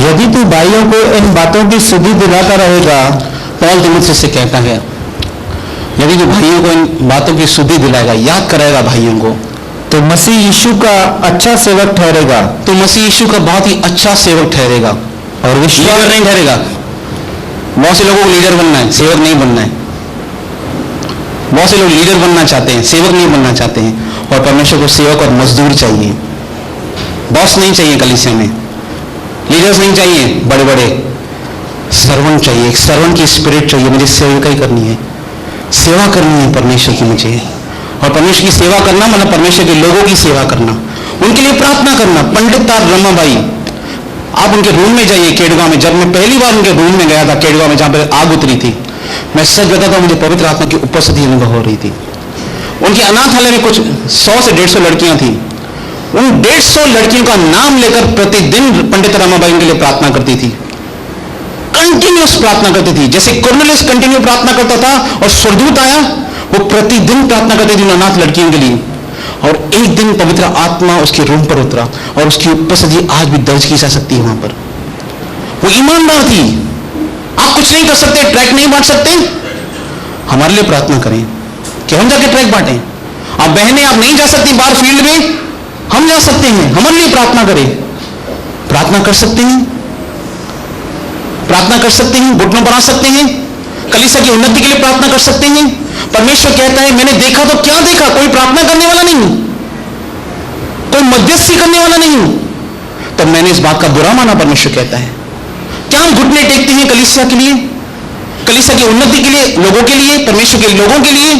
यदि तू भाइयों को इन बातों की सुधि दिलाता रहेगा, पॉल तिमुथियुस से कहता है यदि तू भाइयों को इन बातों की सुधि दिलाएगा, याद कराएगा भाइयों को, तो मसीह यीशु का अच्छा सेवक ठहरेगा। तो मसीह यीशु का बहुत ही अच्छा सेवक ठहरेगा, और लीडर विश्वास नहीं ठहरेगा। बहुत से लोगों को लीडर बनना है, सेवक नहीं बनना है। बहुत से लोग लीडर बनना चाहते हैं, सेवक नहीं बनना चाहते हैं। और परमेश्वर को सेवक और मजदूर चाहिए, बॉस नहीं चाहिए कलीसिया में, लीडर्स नहीं चाहिए, बड़े बड़े सर्वेंट चाहिए। एक सर्वेंट की स्पिरिट चाहिए। मुझे सेवकाई करनी है, सेवा करनी है परमेश्वर की मुझे। और परमेश्वर की सेवा करना मतलब परमेश्वर के लोगों की सेवा करना, उनके लिए प्रार्थना करना। पंडित तार रमाबाई, आप उनके रूम में जाइए केडगांव में। जब मैं पहली बार उनके रूम में गया था केडगांव में, जहां पर आग उतरी थी, मैं सच बताता हूं मुझे पवित्र आत्मा की उपस्थिति अनुभव हो रही थी। उनके अनाथालय में कुछ 100 से 150 लड़कियां थी। उन 150 लड़कियों का नाम लेकर प्रतिदिन पंडित रमाबाई उनके लिए प्रार्थना करती थी, कंटिन्यूस प्रार्थना करती थी। जैसे कुरनेलियस कंटिन्यू प्रार्थना करता था और स्वर्गदूत आया, वो प्रतिदिन प्रार्थना करती थी उन अनाथ लड़कियों के लिए। और एक दिन पवित्र आत्मा उसके रूम पर उतरा और उसकी उपस्थिति आज भी दर्ज की जा सकती है वहां पर। वो ईमानदार थी। आप कुछ नहीं कर सकते, ट्रैक नहीं बांट सकते, हमारे लिए प्रार्थना करें कि हम जाके ट्रैक बांटें। आप बहनें, आप नहीं जा सकती बाहर फील्ड में, हम जा सकते हैं, हमारे लिए प्रार्थना करें। प्रार्थना कर सकते हैं, प्रार्थना कर सकते हैं, घुटनों पर आ सकते हैं, कलीसिया की उन्नति के लिए प्रार्थना कर सकते हैं। परमेश्वर कहता है मैंने देखा तो क्या देखा, कोई प्रार्थना करने वाला नहीं, कोई मध्यस्थी करने वाला नहीं, तब मैंने इस बात का बुरा माना। परमेश्वर कहता है क्या हम घुटने टेकते हैं कलीसिया के लिए, कलीसिया की उन्नति के लिए, लोगों के लिए, परमेश्वर के लोगों के लिए?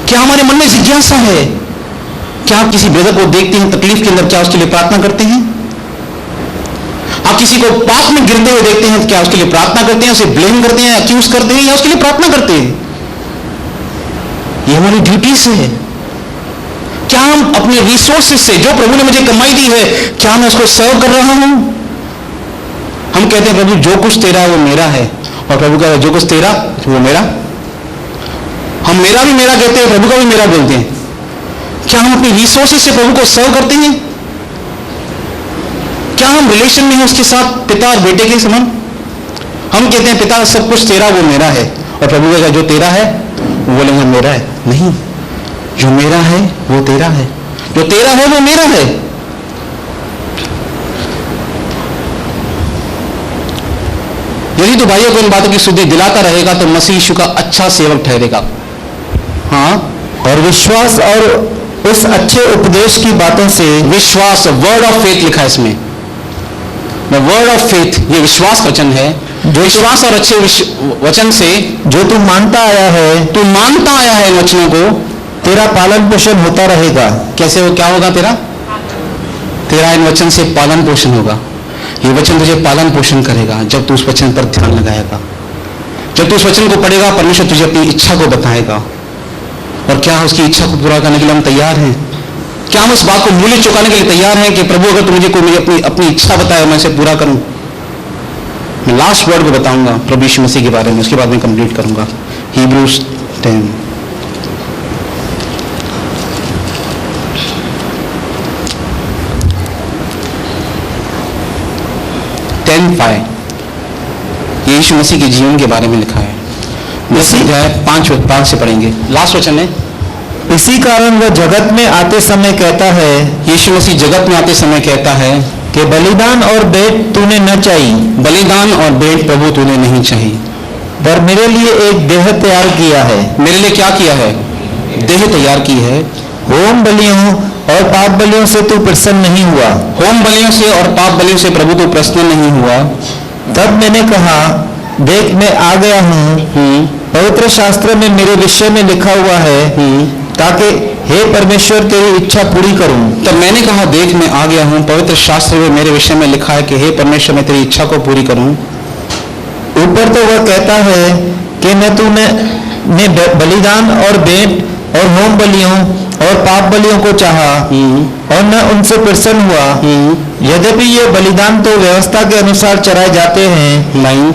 क्या हमारे मन में जिज्ञासा है? क्या आप किसी ब्रदर को देखते हैं तकलीफ के अंदर, क्या उसके लिए प्रार्थना करते हैं? आप किसी को पाप में गिरते हुए देखते हैं, क्या उसके लिए प्रार्थना करते हैं, उसे ब्लेम करते हैं, अक्यूज करते हैं, या उसके लिए प्रार्थना करते हैं? ये हमारी ड्यूटीज है। क्या हम अपने रिसोर्सेज से, जो प्रभु ने मुझे कमाई दी है, क्या मैं उसको सर्व कर रहा हूं? हम कहते हैं प्रभु जो कुछ तेरा है वो मेरा है, और प्रभु कहता है जो कुछ तेरा वो मेरा। हम मेरा भी मेरा कहते हैं, प्रभु का भी मेरा बोलते हैं। क्या हम अपनी रिसोर्सेज से प्रभु को सर्व करते हैं? क्या हम रिलेशन में हैं उसके साथ, पिता और बेटे के समान? हम कहते हैं पिता सब कुछ तेरा वो मेरा है, और प्रभु कहता है जो तेरा है वो बोलेंगे मेरा है। नहीं, जो मेरा है वो तेरा है, जो तेरा है वो मेरा है। यदि तो भाइयों को इन बातों की सुधि दिलाता रहेगा तो मसीह यीशु का अच्छा सेवक ठहरेगा। हाँ, और विश्वास और उस अच्छे उपदेश की बातों से, विश्वास, वर्ड ऑफ फेथ लिखा है इसमें, द वर्ड ऑफ फेथ, ये विश्वास वचन है। जो विश्वास और अच्छे वचन से जो तू मानता आया है, तू मानता आया है इन वचनों को, तेरा पालन पोषण होता रहेगा। कैसे हो, क्या होगा तेरा? तेरा इन वचन से पालन पोषण होगा। ये वचन तुझे पालन पोषण करेगा जब तू उस वचन पर ध्यान लगाएगा, जब तू उस वचन को पढ़ेगा। परमेश्वर तुझे अपनी इच्छा को बताएगा, और क्या उसकी इच्छा को पूरा करने के लिए हम तैयार हैं? क्या हम उस बात को मूल्य चुकाने के लिए तैयार हैं कि प्रभु अगर तू मुझे कोई अपनी इच्छा बताए मैं इसे पूरा करूं? मैं लास्ट वर्ड को बताऊंगा प्रभु यीशु मसीह के बारे में, उसके बाद मैं कंप्लीट करूंगा। Hebrews 10:5 यीशु मसीह के जीवन के बारे में लिखा है। मसीह 5 से पढ़ेंगे, लास्ट वचन है। इसी कारण वह जगत में आते समय कहता है, यीशु मसीह जगत में आते समय कहता है कि बलिदान और भेंट तूने न चाहिए, बलिदान और भेंट प्रभु तूने नहीं चाहिए, पर मेरे लिए एक देह तैयार किया है। मेरे लिए क्या किया है? देह तैयार की है। होम बलियों और पाप बलियों से तू प्रसन्न नहीं हुआ। होम बलियों से और पाप बलियों से प्रभु तू प्रसन्न नहीं हुआ। तब मैंने कहा, देख मैं आ गया हूँ, पवित्र शास्त्र में मेरे विषय में लिखा हुआ है, ताकि हे परमेश्वर तेरी इच्छा पूरी करूं। तब मैंने कहा, देख मैं आ गया हूँ, पवित्र शास्त्र में मेरे विषय में लिखा है कि हे परमेश्वर मैं तेरी इच्छा को पूरी करूं। ऊपर तो वह कहता है कि न तूने ने बलिदान और भेंट और होम बलियों और पाप बलियों को चाहा और न उनसे प्रसन्न हुआ। यद्यपि ये बलिदान तो व्यवस्था के अनुसार चढ़ाए जाते हैं। नहीं,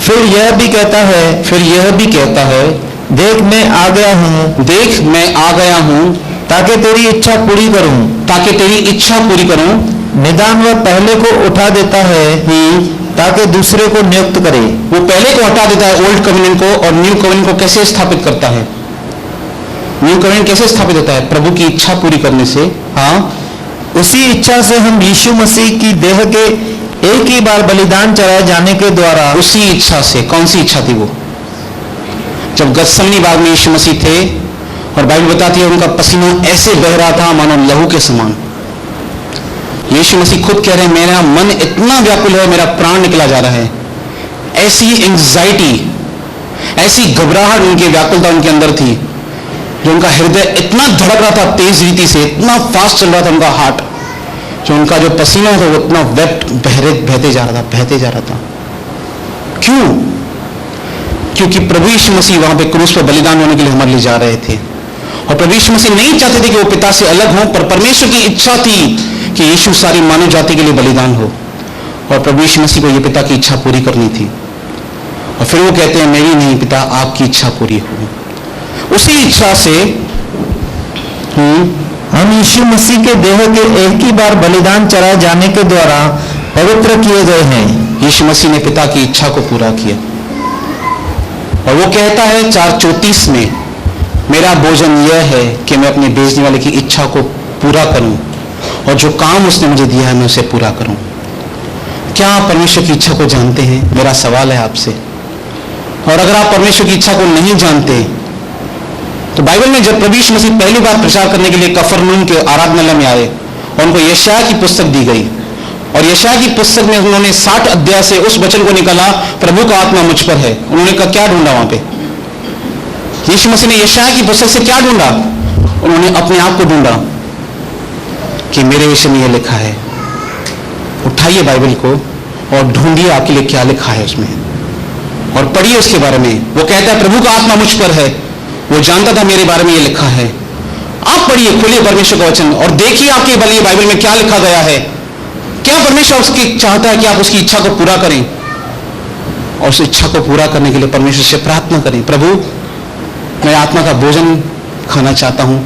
फिर यह भी कहता है, देख मैं आ गया हूँ, देख मैं आ गया हूँ, ताकि तेरी इच्छा पूरी करूं। ताकि तेरी इच्छा पूरी करूं। निदान वह पहले को उठा देता है ताकि दूसरे को नियुक्त करे। वो पहले को हटा देता है, ओल्ड कवेनेंट को, और न्यू कवेनेंट को कैसे स्थापित करता है? न्यू कवेनेंट कैसे स्थापित होता है? प्रभु की इच्छा पूरी करने से। हाँ, उसी इच्छा से हम यीशु मसीह की देह के एक ही बार बलिदान चढ़ाए जाने के द्वारा, उसी इच्छा से। कौन सी इच्छा थी वो? जब गत्समनी बाग में यीशु मसीह थे और बाइबल बताती है उनका पसीना ऐसे बह रहा था मानो लहू के समान। यीशु मसीह खुद कह रहे हैं, मेरा मन इतना व्याकुल है, मेरा प्राण निकला जा रहा है। ऐसी एंजाइटी, ऐसी घबराहट, उनकी व्याकुलता उनके अंदर थी, जो उनका हृदय इतना धड़क रहा था तेज रीति से, इतना फास्ट चल रहा था उनका हार्ट, जो उनका जो पसीना था वो इतना बहते जा रहा था। क्यों? क्योंकि प्रभु यीशु मसीह वहां पे क्रूस पर बलिदान होने के लिए हमारे लिए जा रहे थे, और प्रभु यीशु मसीह नहीं चाहते थे कि वो पिता से अलग हों, पर परमेश्वर की इच्छा थी कि यीशु सारी मानव जाति के लिए बलिदान हो, और प्रभु यीशु मसीह को ये पिता की इच्छा पूरी करनी थी। और फिर वो कहते हैं, मेरी नहीं पिता, आपकी इच्छा पूरी हो। उसी इच्छा से हम यीशु मसीह के देह के एक ही बार बलिदान चढ़ाए जाने के द्वारा पवित्र किए गए हैं। यीशु मसीह ने पिता की इच्छा को पूरा किया, और वो कहता है 4:34 में, मेरा भोजन यह है कि मैं अपने भेजने वाले की इच्छा को पूरा करूं, और जो काम उसने मुझे दिया है मैं उसे पूरा करूं। क्या आप परमेश्वर की इच्छा को जानते हैं? मेरा सवाल है आपसे। और अगर आप परमेश्वर की इच्छा को नहीं जानते, तो बाइबल में जब प्रभु यीशु मसीह पहली बार प्रचार करने के लिए कफरनहूम के आराधनालय में आए, और उनको यशायाह की पुस्तक दी गई, और यशायाह की पुस्तक में उन्होंने 60 अध्याय से उस वचन को निकाला, प्रभु का आत्मा मुझ पर है। उन्होंने कहा, क्या ढूंढा वहां पे? यीशु मसीह ने यशायाह की पुस्तक से क्या ढूंढा? उन्होंने अपने आप को ढूंढा कि मेरे विषय में यह लिखा है। उठाइए बाइबल को और ढूंढिए आपके लिए क्या लिखा है उसमें, और पढ़िए उसके बारे में। वो कहता है, प्रभु का आत्मा मुझ पर है, वो जानता था मेरे बारे में ये लिखा है। आप पढ़िए, खोलिए परमेश्वर का वचन और देखिए आपके बाइबल में क्या लिखा गया है। क्या परमेश्वर उसकी चाहता है कि आप उसकी इच्छा को पूरा करें, और उस इच्छा को पूरा करने के लिए परमेश्वर से प्रार्थना करें, प्रभु मैं आत्मा का भोजन खाना चाहता हूं,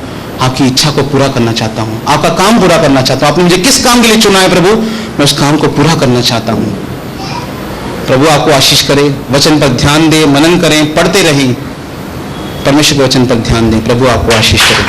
आपकी इच्छा को पूरा करना चाहता हूं, आपका काम पूरा करना चाहता हूं। आपने मुझे किस काम के लिए चुना है प्रभु, मैं उस काम को पूरा करना चाहता हूं। प्रभु आपको आशीष करे। वचन पर ध्यान दें, मनन करें, पढ़ते रहें, परमेश्वर के वचन पर ध्यान दें। प्रभु आपको आशीष करे।